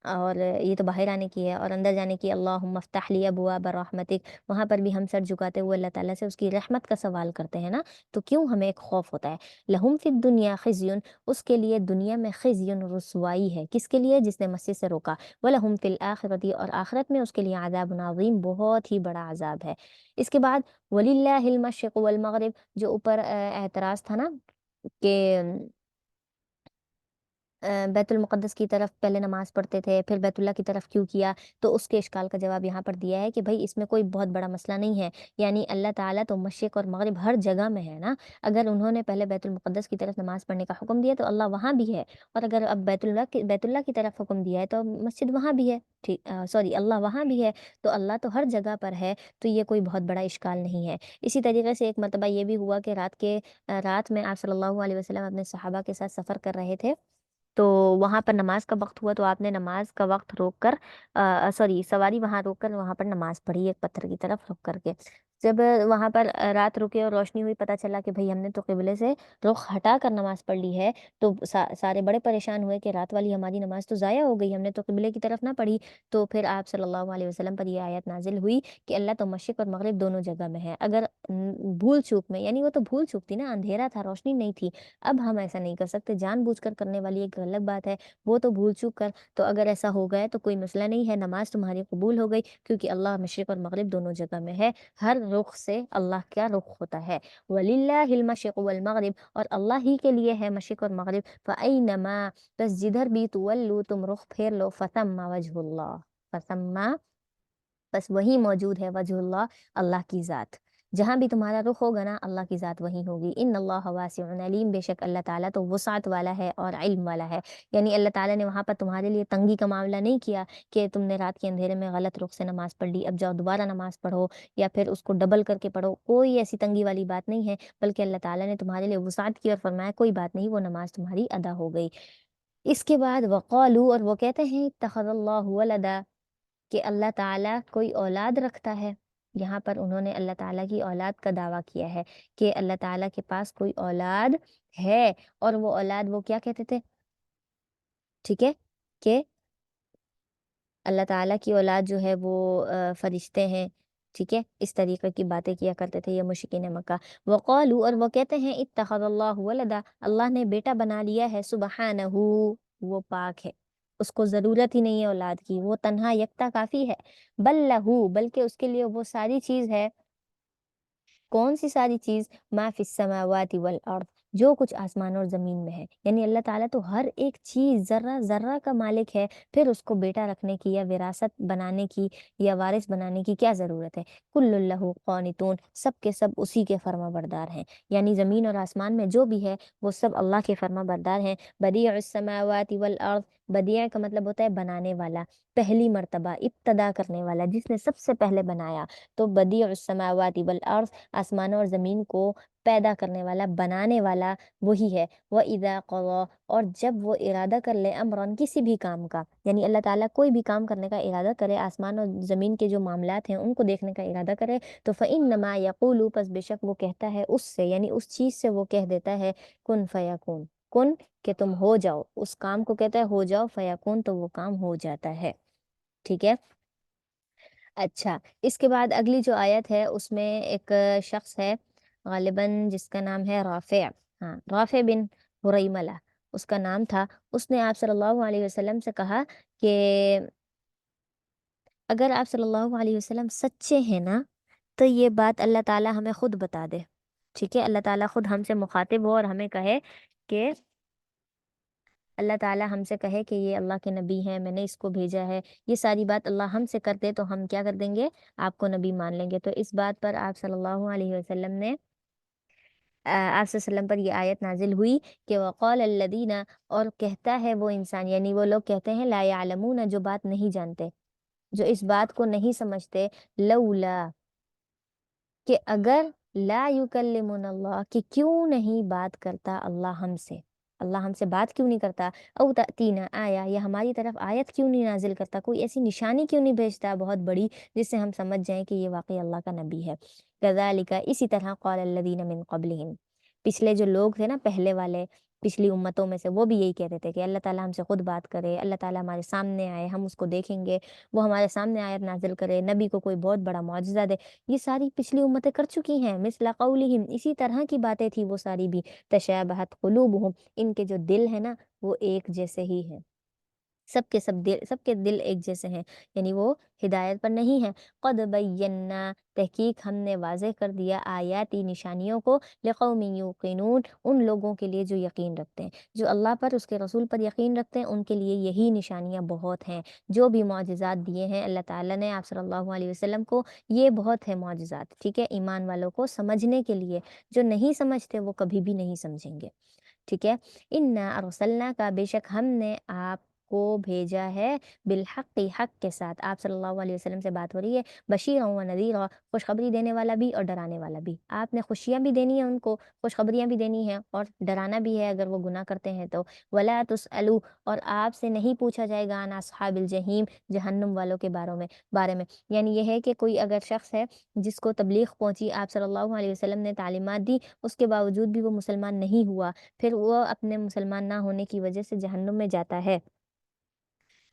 اور یہ تو باہر آنے کی ہے، اور اندر جانے کی اللہم افتح لی ابواب رحمتک، وہاں پر بھی ہم سر جھکاتے ہوئے اللہ تعالیٰ سے اس کی رحمت کا سوال کرتے ہیں نا، تو کیوں ہمیں ایک خوف ہوتا ہے۔ لہم فی الدنیا خزی، اس کے لیے دنیا میں خزی، رسوائی ہے، کس کے لیے؟ جس نے مسجد سے روکا، وَلَهُمْ فِي الْآخِرَةِ، اور آخرت میں اس کے لیے عذاب عظیم، بہت ہی بڑا عذاب ہے۔ اس کے بعد وَلِلَّهِ الْمَشْرِقُ وَالْمَغْرِبُ، جو اوپر اعتراض تھا نا کہ بیت المقدس کی طرف پہلے نماز پڑھتے تھے، پھر بیت اللہ کی طرف کیوں کیا؟ تو اس کے اشکال کا جواب یہاں پر دیا ہے کہ بھائی اس میں کوئی بہت بڑا مسئلہ نہیں ہے، یعنی اللہ تعالیٰ تو مشرق اور مغرب ہر جگہ میں ہے نا، اگر انہوں نے پہلے بیت المقدس کی طرف نماز پڑھنے کا حکم دیا تو اللہ وہاں بھی ہے، اور اگر اب بیت اللہ کی طرف حکم دیا ہے تو مسجد وہاں بھی ہے، ٹھیک، سوری، اللہ وہاں بھی ہے، تو اللہ تو ہر جگہ پر ہے، تو یہ کوئی بہت بڑا اشکال نہیں ہے۔ اسی طریقے سے ایک مرتبہ یہ بھی ہوا کہ رات میں آپ صلی اللہ علیہ وسلم اپنے صحابہ کے ساتھ سفر کر رہے تھے، تو وہاں پر نماز کا وقت ہوا، تو آپ نے نماز کا وقت روک کر، سوری، سواری وہاں روک کر وہاں پر نماز پڑھی، ایک پتھر کی طرف رک کر کے۔ جب وہاں پر رات رکے اور روشنی ہوئی، پتہ چلا کہ بھئی ہم نے تو قبلے سے رخ ہٹا کر نماز پڑھ لی ہے، تو سارے بڑے پریشان ہوئے کہ رات والی ہماری نماز تو ضائع ہو گئی، ہم نے تو قبلے کی طرف نہ پڑھی۔ تو پھر آپ صلی اللہ علیہ وسلم پر یہ آیت نازل ہوئی کہ اللہ تو مشرق اور مغرب دونوں جگہ میں ہے، اگر بھول چوک میں، یعنی وہ تو بھول چوک تھی نا، اندھیرا تھا، روشنی نہیں تھی، اب ہم ایسا نہیں کر سکتے، جان بوجھ کر کرنے والی ایک الگ بات ہے، وہ تو بھول چوک کر، تو اگر ایسا ہو گیا تو کوئی مسئلہ نہیں ہے، نماز تمہاری قبول ہو گئی، کیونکہ اللہ مشرق اور مغرب دونوں جگہ میں ہے، ہر رخ سے اللہ کا رخ ہوتا ہے۔ وَلِلَّهِ الْمَشْرِقُ وَالْمَغْرِبُ، اور اللہ ہی کے لیے ہے مشرق اور مغرب، فَأَيْنَمَا، بس جدھر بھی تولو، تم رخ پھیر لو، فَثَمَّ وَجْهُ اللَّهِ، فَثَمَّ، بس وہی موجود ہے، وجہ اللہ، اللہ کی ذات، جہاں بھی تمہارا رخ ہوگا نا، اللہ کی ذات وہیں ہوگی۔ ان اللہ واسع علیم، بے شک اللہ تعالیٰ تو وسعت والا ہے اور علم والا ہے، یعنی اللہ تعالیٰ نے وہاں پر تمہارے لیے تنگی کا معاملہ نہیں کیا کہ تم نے رات کے اندھیرے میں غلط رخ سے نماز پڑھ لی، اب جاؤ دوبارہ نماز پڑھو، یا پھر اس کو ڈبل کر کے پڑھو، کوئی ایسی تنگی والی بات نہیں ہے، بلکہ اللہ تعالیٰ نے تمہارے لیے وسعت کی اور فرمایا کوئی بات نہیں، وہ نماز تمہاری ادا ہو گئی۔ اس کے بعد وقالو، اور وہ کہتے ہیں اتخذ اللہ ولدا، کہ اللہ تعالیٰ کوئی اولاد رکھتا ہے، یہاں پر انہوں نے اللہ تعالیٰ کی اولاد کا دعویٰ کیا ہے کہ اللہ تعالیٰ کے پاس کوئی اولاد ہے، اور وہ اولاد وہ کیا کہتے تھے، ٹھیک ہے، کہ اللہ تعالیٰ کی اولاد جو ہے وہ فرشتے ہیں، ٹھیک ہے، اس طریقے کی باتیں کیا کرتے تھے یہ مشرکین مکہ۔ وقالو، اور وہ کہتے ہیں اتخذ اللہ ولدا، اللہ نے بیٹا بنا لیا ہے، سبحانہ، وہ پاک ہے، اس کو ضرورت ہی نہیں ہے اولاد کی، وہ تنہا یکتا کافی ہے۔ بل لہو، بلکہ اس کے لیے وہ ساری چیز ہے۔ کون سی ساری چیز؟ ما فی السماوات والارض، جو کچھ آسمان اور زمین میں ہے، یعنی اللہ تعالیٰ تو ہر ایک چیز ذرہ ذرہ کا مالک ہے، پھر اس کو بیٹا رکھنے کی یا وراثت بنانے کی یا وارث بنانے کی کیا ضرورت ہے؟ کل اللہ قانتون، سب کے سب اسی کے فرما بردار ہیں، یعنی زمین اور آسمان میں جو بھی ہے وہ سب اللہ کے فرما بردار ہیں۔ بدیع السماوات والارض، بدیع کا مطلب ہوتا ہے بنانے والا، پہلی مرتبہ ابتدا کرنے والا، جس نے سب سے پہلے بنایا، تو بدیع السماوات والارض، آسمانوں اور زمین کو پیدا کرنے والا، بنانے والا وہی ہے۔ وَإِذَا قَضَىٰ، اور جب وہ ارادہ کر لے، امرًا، کسی بھی کام کا، یعنی اللہ تعالیٰ کوئی بھی کام کرنے کا ارادہ کرے، آسمان اور زمین کے جو معاملات ہیں ان کو دیکھنے کا ارادہ کرے، تو فَإِنَّمَا يَقُولُ، پس بے شک وہ کہتا ہے اس سے، یعنی اس چیز سے وہ کہہ دیتا ہے کن فیکون، کن کہ تم ہو جاؤ، اس کام کو کہتا ہے ہو جاؤ، فیکون تو وہ کام ہو جاتا ہے، ٹھیک ہے۔ اچھا، اس کے بعد اگلی جو آیت ہے اس میں ایک شخص ہے غالباً جس کا نام ہے رافع، ہاں رافع بن حریملہ اس کا نام تھا۔ اس نے آپ صلی اللہ علیہ وسلم سے کہا کہ اگر آپ صلی اللہ علیہ وسلم سچے ہیں نا تو یہ بات اللہ تعالیٰ ہمیں خود بتا دے، ٹھیک ہے، اللہ تعالیٰ خود ہم سے مخاطب ہو اور ہمیں کہے کہ اللہ تعالیٰ ہم سے کہے کہ یہ اللہ کے نبی ہیں، میں نے اس کو بھیجا ہے، یہ ساری بات اللہ ہم سے کر دے تو ہم کیا کر دیں گے؟ آپ کو نبی مان لیں گے۔ تو اس بات پر آپ صلی اللہ علیہ وسلم نے آپ صلی اللہ علیہ وسلم پر یہ آیت نازل ہوئی کہ وقال الذین، اور کہتا ہے وہ انسان، یعنی وہ لوگ کہتے ہیں لا یعلمون، جو بات نہیں جانتے، جو اس بات کو نہیں سمجھتے، لولا، کہ اگر، لا یکلمنا اللہ، کہ کیوں نہیں بات کرتا اللہ ہم سے، اللہ ہم سے بات کیوں نہیں کرتا، او تأتینا آیا، یا ہماری طرف آیت کیوں نہیں نازل کرتا، کوئی ایسی نشانی کیوں نہیں بھیجتا بہت بڑی جس سے ہم سمجھ جائیں کہ یہ واقعی اللہ کا نبی ہے۔ کذالک، اسی طرح قال الذین من قبلہم، پچھلے جو لوگ تھے نا، پہلے والے، پچھلی امتوں میں سے، وہ بھی یہی کہتے تھے کہ اللہ تعالیٰ ہم سے خود بات کرے، اللہ تعالیٰ ہمارے سامنے آئے، ہم اس کو دیکھیں گے، وہ ہمارے سامنے آیت نازل کرے، نبی کو کوئی بہت بڑا معجزہ دے۔ یہ ساری پچھلی امتیں کر چکی ہیں، مثل قولہم، اسی طرح کی باتیں تھی وہ ساری بھی، تشابہت قلوبہم، ان کے جو دل ہے نا وہ ایک جیسے ہی ہیں، سب کے سب دل، سب کے دل ایک جیسے ہیں، یعنی وہ ہدایت پر نہیں ہیں۔ قد بینا، تحقیق ہم نے واضح کر دیا، آیاتی، نشانیوں کو، لقوم یوقنون، ان لوگوں کے لیے جو یقین رکھتے ہیں، جو اللہ پر، اس کے رسول پر یقین رکھتے ہیں، ان کے لیے یہی نشانیاں بہت ہیں، جو بھی معجزات دیے ہیں اللہ تعالیٰ نے آپ صلی اللہ علیہ وسلم کو، یہ بہت ہے معجزات، ٹھیک ہے، ایمان والوں کو سمجھنے کے لیے، جو نہیں سمجھتے وہ کبھی بھی نہیں سمجھیں گے، ٹھیک ہے۔ انا ارسلنا کا، بے شک ہم نے آپ کو بھیجا ہے، بالحق، حق کے ساتھ، آپ صلی اللہ علیہ وسلم سے بات ہو رہی ہے، بشیرا و نذیرا، خوشخبری دینے والا بھی اور ڈرانے والا بھی، آپ نے خوشیاں بھی دینی ہیں ان کو، خوشخبریاں بھی دینی ہیں، اور ڈرانا بھی ہے اگر وہ گناہ کرتے ہیں تو۔ ولا تسألوا، اور آپ سے نہیں پوچھا جائے گا، عن اصحاب الجحیم، جہنم والوں کے بارے میں، یعنی یہ ہے کہ کوئی اگر شخص ہے جس کو تبلیغ پہنچی، آپ صلی اللہ علیہ وسلم نے تعلیمات دی، اس کے باوجود بھی وہ مسلمان نہیں ہوا، پھر وہ اپنے مسلمان نہ ہونے کی وجہ سے جہنم میں جاتا ہے،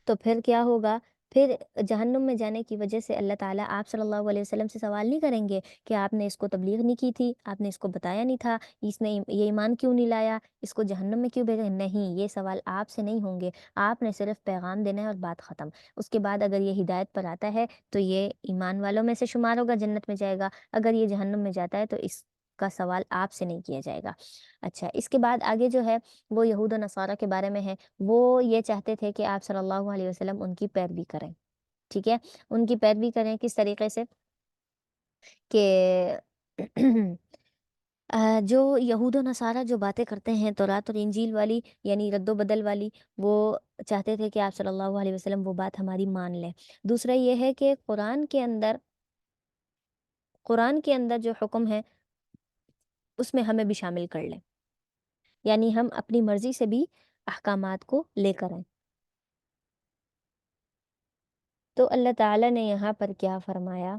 تو پھر کیا ہوگا؟ پھر جہنم میں جانے کی وجہ سے اللہ تعالیٰ آپ صلی اللہ علیہ وسلم سے سوال نہیں کریں گے کہ آپ نے اس کو تبلیغ نہیں کی تھی، آپ نے اس کو بتایا نہیں تھا، اس نے یہ ایمان کیوں نہیں لایا، اس کو جہنم میں کیوں بھیجا؟ نہیں، یہ سوال آپ سے نہیں ہوں گے، آپ نے صرف پیغام دینا ہے اور بات ختم۔ اس کے بعد اگر یہ ہدایت پر آتا ہے تو یہ ایمان والوں میں سے شمار ہوگا، جنت میں جائے گا، اگر یہ جہنم میں جاتا ہے تو اس کا سوال آپ سے نہیں کیا جائے گا۔ اچھا، اس کے بعد آگے جو ہے وہ یہود و نصارہ کے بارے میں ہے، وہ یہ چاہتے تھے کہ آپ صلی اللہ علیہ وسلم ان کی پیروی کریں، ٹھیک ہے، ان کی پیروی کریں کس طریقے سے کہ جو یہود و نصارہ جو باتیں کرتے ہیں تورات اور انجیل والی، یعنی رد و بدل والی، وہ چاہتے تھے کہ آپ صلی اللہ علیہ وسلم وہ بات ہماری مان لیں۔ دوسرا یہ ہے کہ قرآن کے اندر جو حکم ہے اس میں ہمیں بھی شامل کر لیں، یعنی ہم اپنی مرضی سے بھی احکامات کو لے کر آئیں۔ تو اللہ تعالیٰ نے یہاں پر کیا فرمایا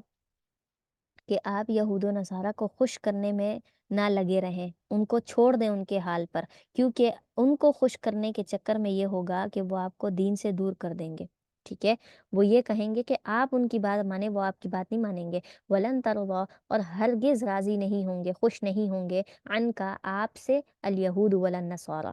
کہ آپ یہود و نصارہ کو خوش کرنے میں نہ لگے رہیں، ان کو چھوڑ دیں ان کے حال پر، کیونکہ ان کو خوش کرنے کے چکر میں یہ ہوگا کہ وہ آپ کو دین سے دور کر دیں گے، ٹھیک ہے، وہ یہ کہیں گے کہ آپ ان کی بات مانیں، وہ آپ کی بات نہیں مانیں گے، ولن ترضا، اور ہرگز راضی نہیں ہوں گے، خوش نہیں ہوں گے، عن کا، آپ سے، الیہود ولا النصارى،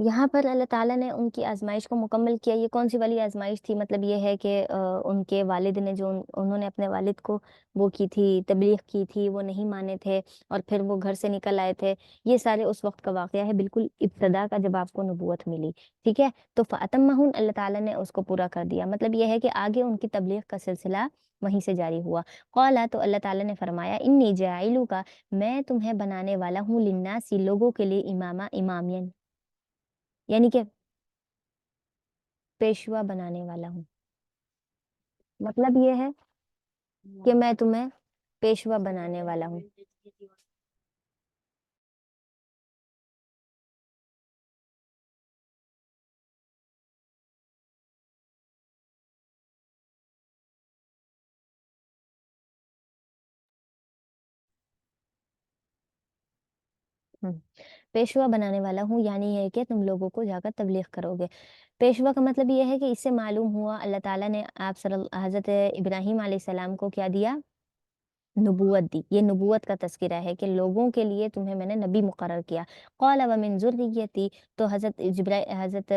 یہاں پر اللہ تعالیٰ نے ان کی آزمائش کو مکمل کیا. یہ کون سی والی آزمائش تھی؟ مطلب یہ ہے کہ ان کے والد نے جو انہوں نے اپنے والد کو وہ کی تھی، تبلیغ کی تھی، وہ نہیں مانے تھے اور پھر وہ گھر سے نکل آئے تھے. یہ سارے اس وقت کا واقعہ ہے، بالکل ابتدا کا جب آپ کو نبوت ملی. ٹھیک ہے، تو فَأَتَمَّهُ اللہ تعالیٰ نے اس کو پورا کر دیا. مطلب یہ ہے کہ آگے ان کی تبلیغ کا سلسلہ وہیں سے جاری ہوا. قالا تو اللہ تعالیٰ نے فرمایا انی جاعلو کا، میں تمہیں بنانے والا ہوں، للناس لوگوں کے لیے، امامہ امام، یعنی کہ پیشوا بنانے والا ہوں. مطلب یہ ہے کہ میں تمہیں پیشوا بنانے والا ہوں. ہم، پیشوا بنانے والا ہوں، یعنی یہ کہ تم لوگوں کو جا کر تبلیغ کرو گے. پیشوا کا مطلب یہ ہے کہ اس سے معلوم ہوا اللہ تعالیٰ نے آپ حضرت ابراہیم علیہ السلام کو کیا دیا؟ نبوت دی. یہ نبوت کا تذکرہ ہے کہ لوگوں کے لیے تمہیں میں نے نبی مقرر کیا. قال ومن ذریتی، تو حضرت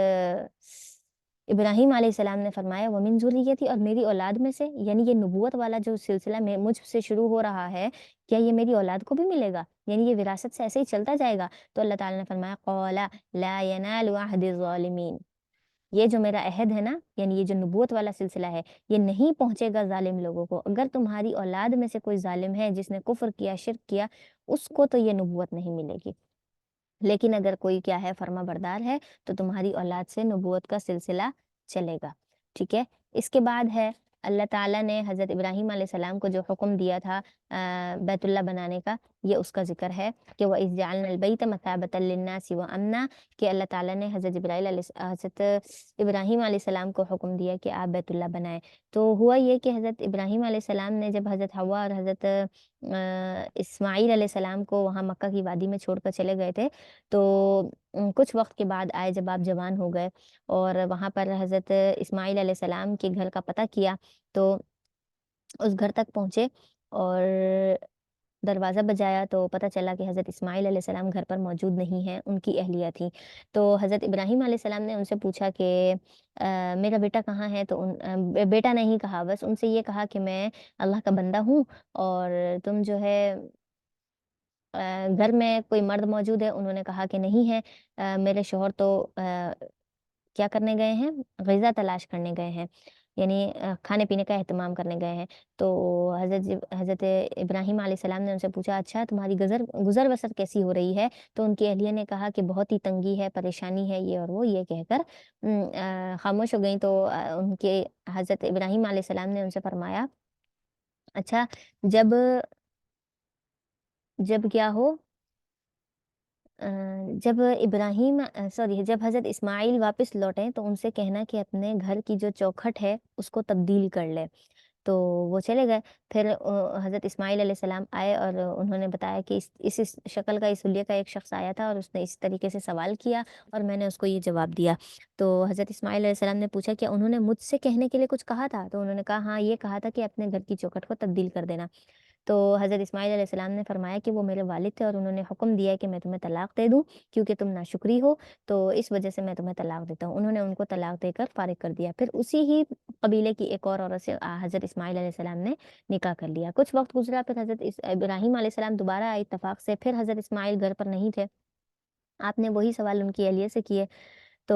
ابراہیم علیہ السلام نے فرمایا ومن ذریتی، اور میری اولاد میں سے، یعنی یہ نبوت والا جو سلسلہ میں مجھ سے شروع ہو رہا ہے، کیا یہ میری اولاد کو بھی ملے گا؟ یعنی یہ وراثت سے ایسے ہی چلتا جائے گا؟ تو اللہ تعالیٰ نے فرمایا قال لا ینال عہد الظالمین، یہ جو میرا عہد ہے نا، یعنی یہ جو نبوت والا سلسلہ ہے، یہ نہیں پہنچے گا ظالم لوگوں کو. اگر تمہاری اولاد میں سے کوئی ظالم ہے جس نے کفر کیا، شرک کیا، اس کو تو یہ نبوت نہیں ملے گی. لیکن اگر کوئی کیا ہے، فرما بردار ہے، تو تمہاری اولاد سے نبوت کا سلسلہ چلے گا. ٹھیک ہے، اس کے بعد ہے اللہ تعالیٰ نے حضرت ابراہیم علیہ السلام کو جو حکم دیا تھا بیت اللہ بنانے کا، یہ اس کا ذکر ہے کہ وَإِذْ جَعَلْنَا الْبَيْتَ مَثَابَةً لِلنَّاسِ وَأَمْنًا، کہ اللہ تعالیٰ نے حضرت ابراہیم علیہ السلام کو حکم دیا کہ آپ بیت اللہ بنائیں. تو ہوا یہ کہ حضرت ابراہیم علیہ السلام نے جب حضرت حوا اور حضرت اسماعیل علیہ السلام کو وہاں مکہ کی وادی میں چھوڑ کر چلے گئے تھے، تو کچھ وقت کے بعد آئے جب آپ جوان ہو گئے اور وہاں پر حضرت اسماعیل علیہ السلام کے گھر کا پتہ کیا، تو اس گھر تک پہنچے اور دروازہ بجایا تو پتہ چلا کہ حضرت اسماعیل علیہ السلام گھر پر موجود نہیں ہیں، ان کی اہلیہ تھی. تو حضرت ابراہیم علیہ السلام نے ان سے پوچھا کہ میرا بیٹا کہاں ہے؟ تو بیٹا نہیں کہا، بس ان سے یہ کہا کہ میں اللہ کا بندہ ہوں، اور تم جو ہے گھر میں کوئی مرد موجود ہے؟ انہوں نے کہا کہ نہیں ہے، میرے شوہر تو کیا کرنے گئے ہیں؟ غذا تلاش کرنے گئے ہیں، یعنی کھانے پینے کا اہتمام کرنے گئے ہیں. تو حضرت ابراہیم علیہ السلام نے ان سے پوچھا اچھا تمہاری گزر بسر کیسی ہو رہی ہے؟ تو ان کی اہلیہ نے کہا کہ بہت ہی تنگی ہے، پریشانی ہے، یہ اور وہ، یہ کہہ کر خاموش ہو گئیں. تو ان کے حضرت ابراہیم علیہ السلام نے ان سے فرمایا اچھا جب جب کیا ہو جب جب حضرت اسماعیل واپس لوٹیں تو ان سے کہنا کہ اپنے گھر کی جو چوکھٹ ہے اس کو تبدیل کر لے. تو وہ چلے گئے. پھر حضرت اسماعیل علیہ السلام آئے اور انہوں نے بتایا کہ اس شکل کا، اس حلیے کا ایک شخص آیا تھا اور اس نے اس طریقے سے سوال کیا اور میں نے اس کو یہ جواب دیا. تو حضرت اسماعیل علیہ السلام نے پوچھا کہ انہوں نے مجھ سے کہنے کے لیے کچھ کہا تھا؟ تو انہوں نے کہا ہاں، یہ کہا تھا کہ اپنے گھر کی چوکھٹ کو تبدیل کر دینا. تو حضرت اسماعیل علیہ السلام نے فرمایا کہ وہ میرے والد تھے اور انہوں نے حکم دیا کہ میں تمہیں طلاق دے دوں کیونکہ تم ناشکری ہو، تو اس وجہ سے میں تمہیں طلاق دیتا ہوں. انہوں نے ان کو طلاق دے کر فارغ کر دیا. پھر اسی ہی قبیلے کی ایک اور عورت سے حضرت اسماعیل علیہ السلام نے نکاح کر لیا. کچھ وقت گزرا، پھر حضرت ابراہیم علیہ السلام دوبارہ آئے اتفاق سے. پھر حضرت اسماعیل گھر پر نہیں تھے. آپ نے وہی سوال ان کی اہلیہ سے کیے. تو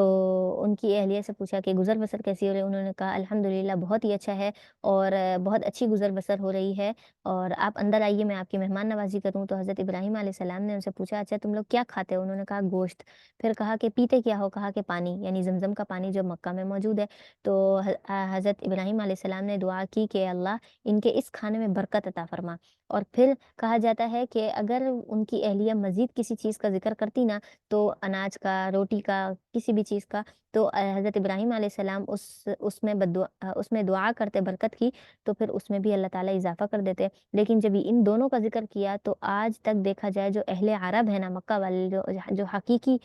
ان کی اہلیہ سے پوچھا کہ گزر بسر کیسی ہو رہی ہے؟ انہوں نے کہا الحمدللہ بہت ہی اچھا ہے اور بہت اچھی گزر بسر ہو رہی ہے، اور آپ اندر آئیے، میں آپ کی مہمان نوازی کروں. تو حضرت ابراہیم علیہ السلام نے ان سے پوچھا اچھا تم لوگ کیا کھاتے ہو؟ انہوں نے کہا گوشت. پھر کہا کہ پیتے کیا ہو؟ کہا کہ پانی، یعنی زمزم کا پانی جو مکہ میں موجود ہے. تو حضرت ابراہیم علیہ السلام نے دعا کی کہ اللہ ان کے اس کھانے میں برکت عطا فرما. اور پھر کہا جاتا ہے کہ اگر ان کی اہلیہ مزید کسی چیز کا ذکر کرتی نا، تو اناج کا، روٹی کا، کسی بھی چیز کا، تو حضرت ابراہیم علیہ السلام اس میں دعا کرتے برکت کی، تو پھر اس میں بھی اللہ تعالیٰ اضافہ کر دیتے. لیکن جب ان دونوں کا ذکر کیا تو آج تک دیکھا جائے جو اہل عرب ہیں نا، مکہ والے جو حقیقی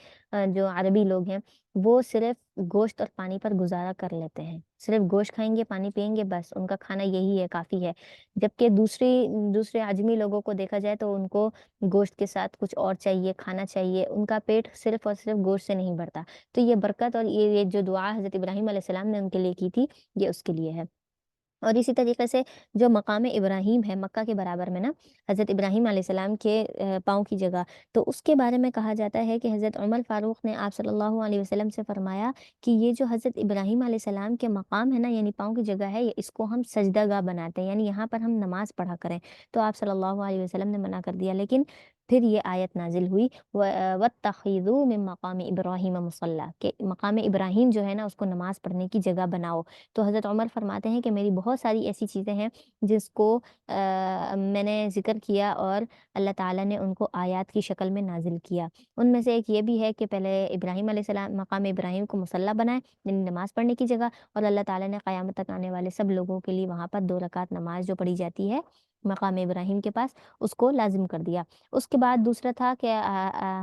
جو عربی لوگ ہیں، وہ صرف گوشت اور پانی پر گزارا کر لیتے ہیں، صرف گوشت کھائیں گے، پانی پئیں گے، بس ان کا کھانا یہی ہے، کافی ہے۔ جبکہ دوسرے عجمی لوگوں کو دیکھا جائے تو ان کو گوشت کے ساتھ کچھ اور چاہیے، کھانا چاہیے، ان کا پیٹ صرف اور صرف گوشت سے نہیں بھرتا۔ تو یہ برکت اور یہ جو دعا حضرت ابراہیم علیہ السلام نے ان کے لیے کی تھی، یہ اس کے لیے ہے۔ اور اسی طریقے سے جو مقام ابراہیم ہے مکہ کے برابر میں نا، حضرت ابراہیم علیہ السلام کے پاؤں کی جگہ، تو اس کے بارے میں کہا جاتا ہے کہ حضرت عمر فاروق نے آپ صلی اللہ علیہ وسلم سے فرمایا کہ یہ جو حضرت ابراہیم علیہ السلام کے مقام ہے نا، یعنی پاؤں کی جگہ ہے، اس کو ہم سجدہ گاہ بناتے ہیں، یعنی یہاں پر ہم نماز پڑھا کریں۔ تو آپ صلی اللہ علیہ وسلم نے منع کر دیا، لیکن پھر یہ آیت نازل ہوئی وَاتَّخِذُوا مِن مَقَامِ إِبْرَاهِيمَ مُصَلًّى، کہ مقام ابراہیم جو ہے نا اس کو نماز پڑھنے کی جگہ بناؤ۔ تو حضرت عمر فرماتے ہیں کہ میری بہت ساری ایسی چیزیں ہیں جس کو میں نے ذکر کیا اور اللہ تعالیٰ نے ان کو آیات کی شکل میں نازل کیا۔ ان میں سے ایک یہ بھی ہے کہ پہلے ابراہیم علیہ السلام مقام ابراہیم کو مصلی بنائے، یعنی نماز پڑھنے کی جگہ، اور اللہ تعالیٰ نے قیامت تک آنے والے سب لوگوں کے لیے وہاں پر 2 رکعت نماز جو پڑھی جاتی ہے مقام ابراہیم کے پاس، اس کو لازم کر دیا۔ اس کے بعد دوسرا تھا کہ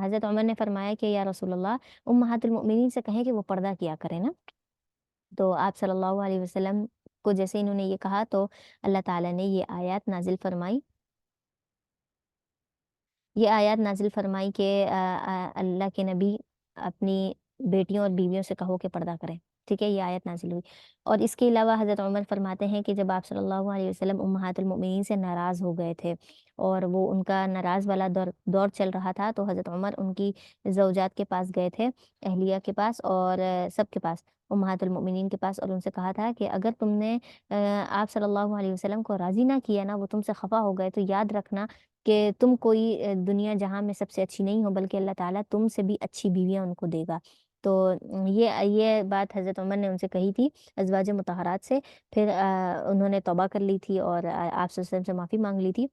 حضرت عمر نے فرمایا کہ یا رسول اللہ، امہات المؤمنین سے کہیں کہ وہ پردہ کیا کریں نا۔ تو آپ صلی اللہ علیہ وسلم کو جیسے انہوں نے یہ کہا تو اللہ تعالیٰ نے یہ آیات نازل فرمائی کہ اللہ کے نبی اپنی بیٹیوں اور بیویوں سے کہو کہ پردہ کریں، ٹھیک ہے، یہ آیت نازل ہوئی۔ اور اس کے علاوہ حضرت عمر فرماتے ہیں کہ جب آپ صلی اللہ علیہ وسلم امہات المؤمنین سے ناراض ہو گئے تھے اور وہ ان کا ناراض والا دور چل رہا تھا، تو حضرت عمر ان کی زوجات کے پاس گئے تھے، اہلیہ کے پاس اور سب کے پاس، امہات المؤمنین کے پاس، اور ان سے کہا تھا کہ اگر تم نے آپ صلی اللہ علیہ وسلم کو راضی نہ کیا نا، وہ تم سے خفا ہو گئے، تو یاد رکھنا کہ تم کوئی دنیا جہاں میں سب سے اچھی نہیں ہو، بلکہ اللہ تعالیٰ تم سے بھی اچھی بیویاں ان کو دے گا۔ تو یہ بات حضرت عمر نے ان سے کہی تھی ازواج مطہرات سے۔ پھر انہوں نے توبہ کر لی تھی اور آپ صلی اللہ علیہ وسلم سے معافی مانگ لی تھی۔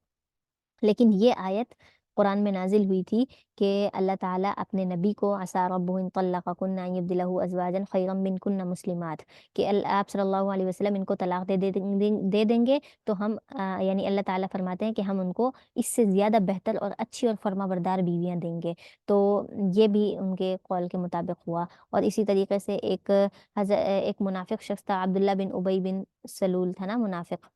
لیکن یہ آیت قرآن میں نازل ہوئی تھی کہ اللہ تعالیٰ اپنے نبی کو عسیٰ ربہ ان طلقکن ان یبدلہ ازواجا خیرا منکن مسلمات، کہ آپ صلی اللہ علیہ وسلم ان کو طلاق دے دیں گے تو ہم یعنی اللہ تعالیٰ فرماتے ہیں کہ ہم ان کو اس سے زیادہ بہتر اور اچھی اور فرما بردار بیویاں دیں گے۔ تو یہ بھی ان کے قول کے مطابق ہوا۔ اور اسی طریقے سے ایک منافق شخص تھا، عبداللہ بن ابی بن سلول تھا نا منافق،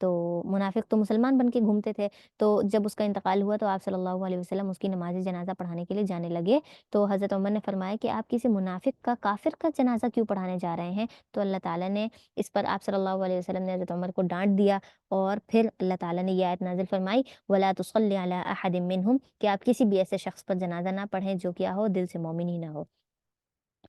تو منافق تو مسلمان بن کے گھومتے تھے۔ تو جب اس کا انتقال ہوا تو آپ صلی اللہ علیہ وسلم اس کی نماز جنازہ پڑھانے کے لیے جانے لگے، تو حضرت عمر نے فرمایا کہ آپ کسی منافق کا، کافر کا جنازہ کیوں پڑھانے جا رہے ہیں؟ تو اللہ تعالیٰ نے اس پر، آپ صلی اللہ علیہ وسلم نے حضرت عمر کو ڈانٹ دیا، اور پھر اللہ تعالیٰ نے یہ آیت نازل فرمائی وَلَا تُصَلِّ عَلَىٰ أَحَدٍ مِّنْهُمْ، کہ آپ کسی بھی ایسے شخص پر جنازہ نہ پڑھیں جو کیا ہو، دل سے مومن ہی نہ ہو،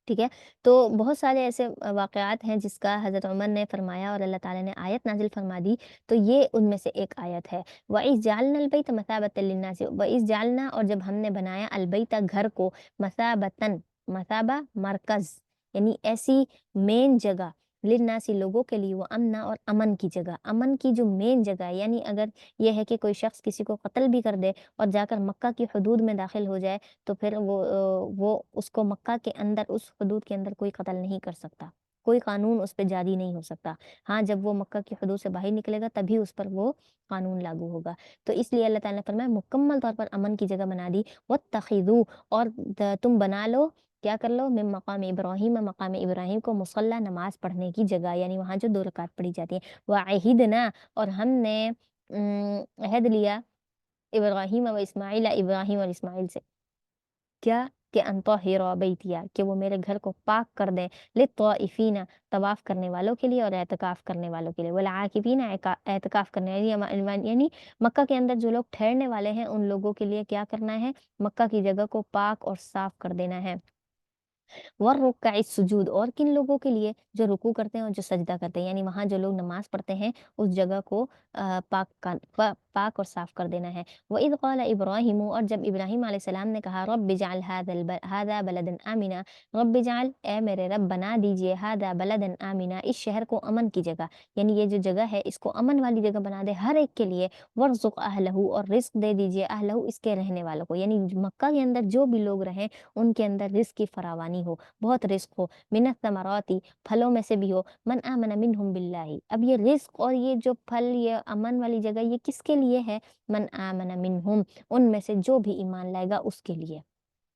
ٹھیک ہے۔ تو بہت سارے ایسے واقعات ہیں جس کا حضرت عمر نے فرمایا اور اللہ تعالیٰ نے آیت نازل فرما دی، تو یہ ان میں سے ایک آیت ہے۔ وَإِذْ جَعَلْنَا الْبَيْتَ مَثَابَةً لِلنَّاسِ، وَإِذْ جَعَلْنَا، اور جب ہم نے بنایا، البیت گھر کو، مثابتاً، مثابہ مرکز، یعنی ایسی مین جگہ، للناسی لوگوں کے لیے، وہ امنا، اور امن کی جگہ، امن کی جو مین جگہ ہے، یعنی اگر یہ ہے کہ کوئی شخص کسی کو قتل بھی کر دے اور جا کر مکہ کی حدود میں داخل ہو جائے، تو پھر وہ اس کو مکہ کے اندر، اس حدود کے اندر کوئی قتل نہیں کر سکتا، کوئی قانون اس پہ جاری نہیں ہو سکتا۔ ہاں جب وہ مکہ کی حدود سے باہر نکلے گا تبھی اس پر وہ قانون لاگو ہوگا۔ تو اس لیے اللہ تعالیٰ نے فرمایا مکمل طور پر امن کی جگہ بنا دی، واتخذوا، اور تم بنا لو، کیا کر لو، من مقام ابراہیم، مقام ابراہیم کو مصلی، نماز پڑھنے کی جگہ، یعنی وہاں جو 2 رکعت پڑھی جاتی ہیں، وعہدنا، اور ہم نے عہد لیا، ابراہیم و اسماعیل، ابراہیم اور اسماعیل سے، کیا، کہ انطہر بیتیا، کہ وہ میرے گھر کو پاک کر دیں، للطائفین، طواف کرنے والوں کے لیے اور اعتکاف کرنے والوں کے لیے، والعاکفین، اعتکاف کرنے والے، یعنی مکہ کے اندر جو لوگ ٹھہرنے والے ہیں ان لوگوں کے لیے کیا کرنا ہے، مکہ کی جگہ کو پاک اور صاف کر دینا ہے۔ والرکع السجود، اور کن لوگوں کے لیے، جو رکوع کرتے ہیں اور جو سجدہ کرتے ہیں، یعنی وہاں جو لوگ نماز پڑھتے ہیں اس جگہ کو پاک اور صاف کر دینا ہے۔ وَإِذْ قَالَ إِبْرَاهِيمُ، اور جب ابراہیم علیہ السلام نے کہا، رب اجعل هذا بلدا آمنا، رب اجعل، اے میرے رب بنا دیجئے، هذا بلدا آمنا، اس شہر کو امن کی جگہ، یعنی یہ جو جگہ ہے اس کو امن والی جگہ بنا دے ہر ایک کے لیے، وارزق اہلہ، اور رزق دے دیجئے، اہلہ، اس کے رہنے والوں کو، یعنی مکہ کے اندر جو بھی لوگ رہیں ان کے اندر رزق کی فراوانی ہو، بہت رزق ہو، من الثمرات، پھلوں میں سے بھی ہو، من آمن منہم باللہ، اب یہ رزق اور یہ جو پھل، یہ امن والی جگہ، یہ کس کے لیے ہے، من آمن منہم، ان میں سے جو بھی ایمان لائے گا اس کے لیے،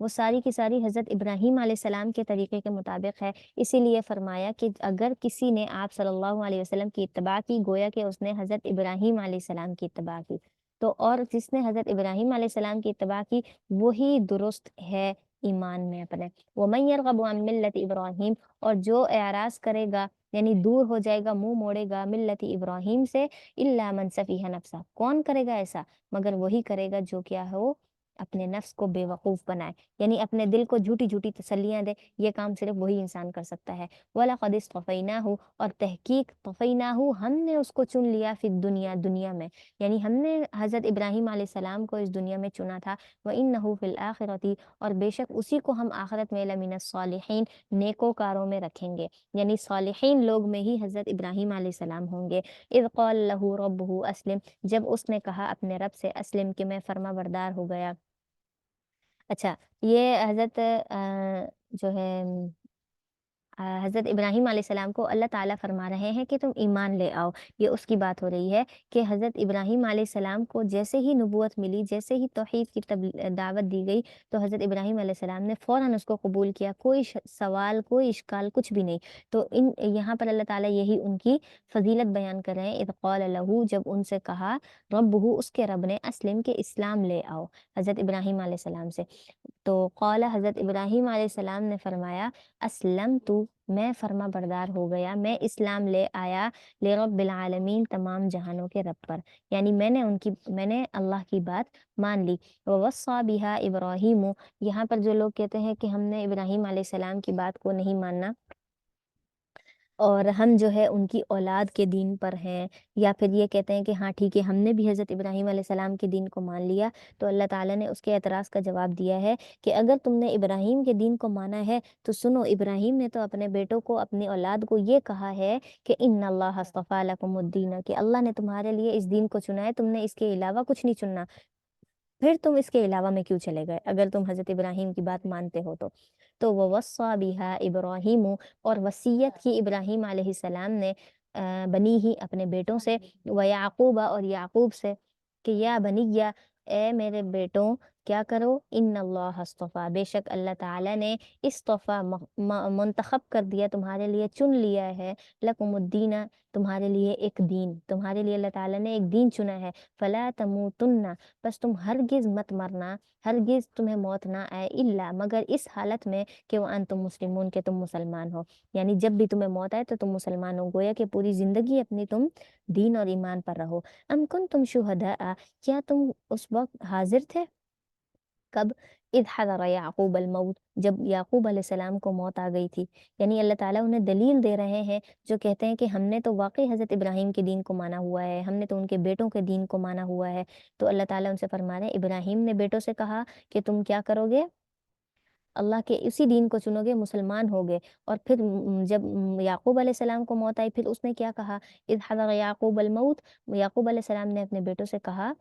وہ ساری کی ساری حضرت ابراہیم علیہ السلام کے طریقے کے مطابق ہے۔ اسی لیے فرمایا کہ اگر کسی نے آپ صلی اللہ علیہ وسلم کی اتباع کی، گویا کہ اس نے حضرت ابراہیم علیہ السلام کی اتباع کی۔ تو اور جس نے حضرت ابراہیم علیہ السلام کی اتباع کی وہی درست ہے ایمان میں اپنے۔ وَمَن يَرْغَبُ عَن مِّلَّةِ ابراہیم، اور جو اعراض کرے گا یعنی دور ہو جائے گا، منہ موڑے گا ملت ابراہیم سے، الا من سفیہ نفسہ، کون کرے گا ایسا؟ مگر وہی کرے گا جو کیا ہو، اپنے نفس کو بے وقوف بنائے، یعنی اپنے دل کو جھوٹی جھوٹی تسلیاں دے۔ یہ کام صرف وہی انسان کر سکتا ہے۔ وَلَقَدِ اصْطَفَيْنَاهُ، اور تحقیق طفیناہ، ہم نے اس کو چن لیا، فی الدنیا، دنیا میں، یعنی ہم نے حضرت ابراہیم علیہ السلام کو اس دنیا میں چنا تھا۔ وَإِنَّهُ فِي الْآخِرَةِ، اور بے شک اسی کو ہم آخرت میں لمن الصالحین، نیکوکاروں میں رکھیں گے، یعنی صالحین لوگ میں ہی حضرت ابراہیم علیہ السلام ہوں گے۔ اذ قال له ربه اسلم، جب اس نے کہا اپنے رب سے اسلم، کہ میں فرما بردار ہو گیا۔ اچھا، یہ حضرت جو ہے حضرت ابراہیم علیہ السلام کو اللہ تعالیٰ فرما رہے ہیں کہ تم ایمان لے آؤ۔ یہ اس کی بات ہو رہی ہے کہ حضرت ابراہیم علیہ السلام کو جیسے ہی نبوت ملی، جیسے ہی توحید کی دعوت دی گئی، تو حضرت ابراہیم علیہ السلام نے فوراً اس کو قبول کیا، کوئی سوال، کوئی اشکال، کچھ بھی نہیں۔ تو یہاں پر اللہ تعالیٰ یہی ان کی فضیلت بیان کر رہے ہیں۔ اذ قال له، جب ان سے کہا ربہ، اس کے رب نے، اسلم، کے اسلام لے آؤ، حضرت ابراہیم علیہ السلام سے۔ تو قال، حضرت ابراہیم علیہ السلام نے فرمایا، اسلم تو، میں فرما بردار ہو گیا، میں اسلام لے آیا، لرب العالمین، تمام جہانوں کے رب پر، یعنی میں نے اللہ کی بات مان لی۔ ووصى بها ابراہیم، یہاں پر جو لوگ کہتے ہیں کہ ہم نے ابراہیم علیہ السلام کی بات کو نہیں ماننا اور ہم جو ہے ان کی اولاد کے دین پر ہیں، یا پھر یہ کہتے ہیں کہ ہاں ٹھیک ہے ہم نے بھی حضرت ابراہیم علیہ السلام کے دین کو مان لیا، تو اللہ تعالیٰ نے اس کے اعتراض کا جواب دیا ہے کہ اگر تم نے ابراہیم کے دین کو مانا ہے تو سنو، ابراہیم نے تو اپنے بیٹوں کو، اپنی اولاد کو یہ کہا ہے کہ ان اللہ اصطفیٰ لکم الدین، کہ اللہ نے تمہارے لیے اس دین کو چنا ہے، تم نے اس کے علاوہ کچھ نہیں چننا، پھر تم اس کے علاوہ میں کیوں چلے گئے اگر تم حضرت ابراہیم کی بات مانتے ہو تو ووصى بها ابراہیم، اور وصیت کی ابراہیم علیہ السلام نے بنی ہی، اپنے بیٹوں سے، ویعقوب، اور یعقوب سے، کہ یا بنیا، اے میرے بیٹوں، کیا کرو، ان اللہ اصطفیٰ، بے شک اللہ تعالیٰ نے اصطفیٰ، منتخب کر دیا، تمہارے لیے چن لیا ہے، لکم الدین، تمہارے لیے ایک دین، تمہارے لیے اللہ تعالیٰ نے ایک دین چنا ہے، فلا تموتن، بس تم ہرگز مت مرنا، ہرگز تمہیں موت نہ آئے، الا، مگر اس حالت میں کہ وانتم مسلمون، کہ تم مسلمان ہو، یعنی جب بھی تمہیں موت آئے تو تم مسلمان ہو، گویا کہ پوری زندگی اپنی تم دین اور ایمان پر رہو۔ ام کنتم شہداء، کیا تم اس وقت حاضر تھے، کب، اذ حضر یعقوب الموت، جب یعقوب علیہ السلام کو موت آ گئی تھی، یعنی اللہ تعالیٰ انہیں دلیل دے رہے ہیں جو کہتے ہیں کہ ہم نے تو واقعی حضرت ابراہیم کے دین کو مانا ہوا ہے، ہم نے تو ان کے بیٹوں کے دین کو مانا ہوا ہے، تو اللہ تعالیٰ ان سے فرما رہے ہیں، ابراہیم نے بیٹوں سے کہا کہ تم کیا کرو گے، اللہ کے اسی دین کو چنو گے، مسلمان ہوگے، اور پھر جب یعقوب علیہ السلام کو موت آئی، پھر اس نے کیا کہا، اذ حضر یعقوب الموت، یعقوب علیہ السلام نے اپنے بیٹوں سے کہا،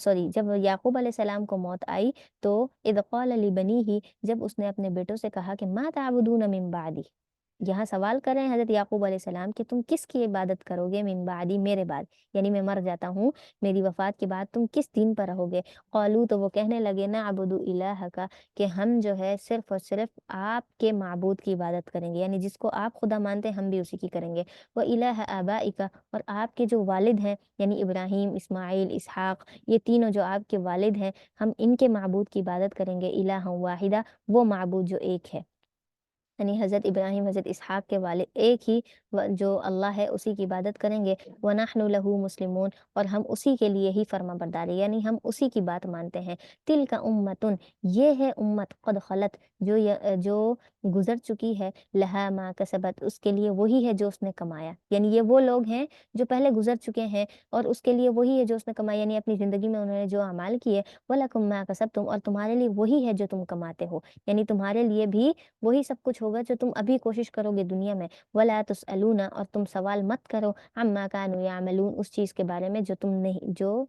سوری، جب یعقوب علیہ السلام کو موت آئی تو اذ قال لبنیہ، جب اس نے اپنے بیٹوں سے کہا کہ ما تعبدون من بعدی، یہاں سوال کر رہے ہیں حضرت یعقوب علیہ السلام کہ تم کس کی عبادت کرو گے، من بعدی، میرے بعد، یعنی میں مر جاتا ہوں، میری وفات کے بعد تم کس دین پر رہو گے، قالو، تو وہ کہنے لگے، نعبد الہک، کہ ہم جو ہے صرف اور صرف آپ کے معبود کی عبادت کریں گے، یعنی جس کو آپ خدا مانتے ہیں ہم بھی اسی کی کریں گے، وہ الہ آبائک، اور آپ کے جو والد ہیں یعنی ابراہیم، اسماعیل، اسحاق، یہ تینوں جو آپ کے والد ہیں، ہم ان کے معبود کی عبادت کریں گے، الہ واحدہ، وہ معبود جو ایک ہے، یعنی حضرت ابراہیم، حضرت اسحاق کے والد ایک ہی، جو اللہ ہے اسی کی عبادت کریں گے، وَنَحْنُ لَهُ مُسْلِمُونَ، اور ہم اسی کے لیے ہی فرما برداری، یعنی ہم اسی کی بات مانتے ہیں، تِلْکَ أُمَّةٌ، یہ ہے امت، قد خلت، جو گزر چکی ہے، لہا ما کسبت، اس کے لیے وہی ہے جو اس نے کمایا، یعنی یہ وہ لوگ ہیں جو پہلے گزر چکے ہیں اور اس کے لیے وہی ہے جو اس نے کمایا، یعنی اپنی زندگی میں انہوں نے جو اعمال کیے، وَلَكُمْ مَا كَسَبْتُمْ، اور تمہارے لیے وہی ہے جو تم کماتے ہو، یعنی تمہارے لیے بھی وہی سب کچھ ہوگا جو تم ابھی کوشش کرو گے دنیا میں، ولا تسألون، اور تم سوال مت کرو، عما كانوا يعملون، اس چیز کے بارے میں جو تم نہیں، جو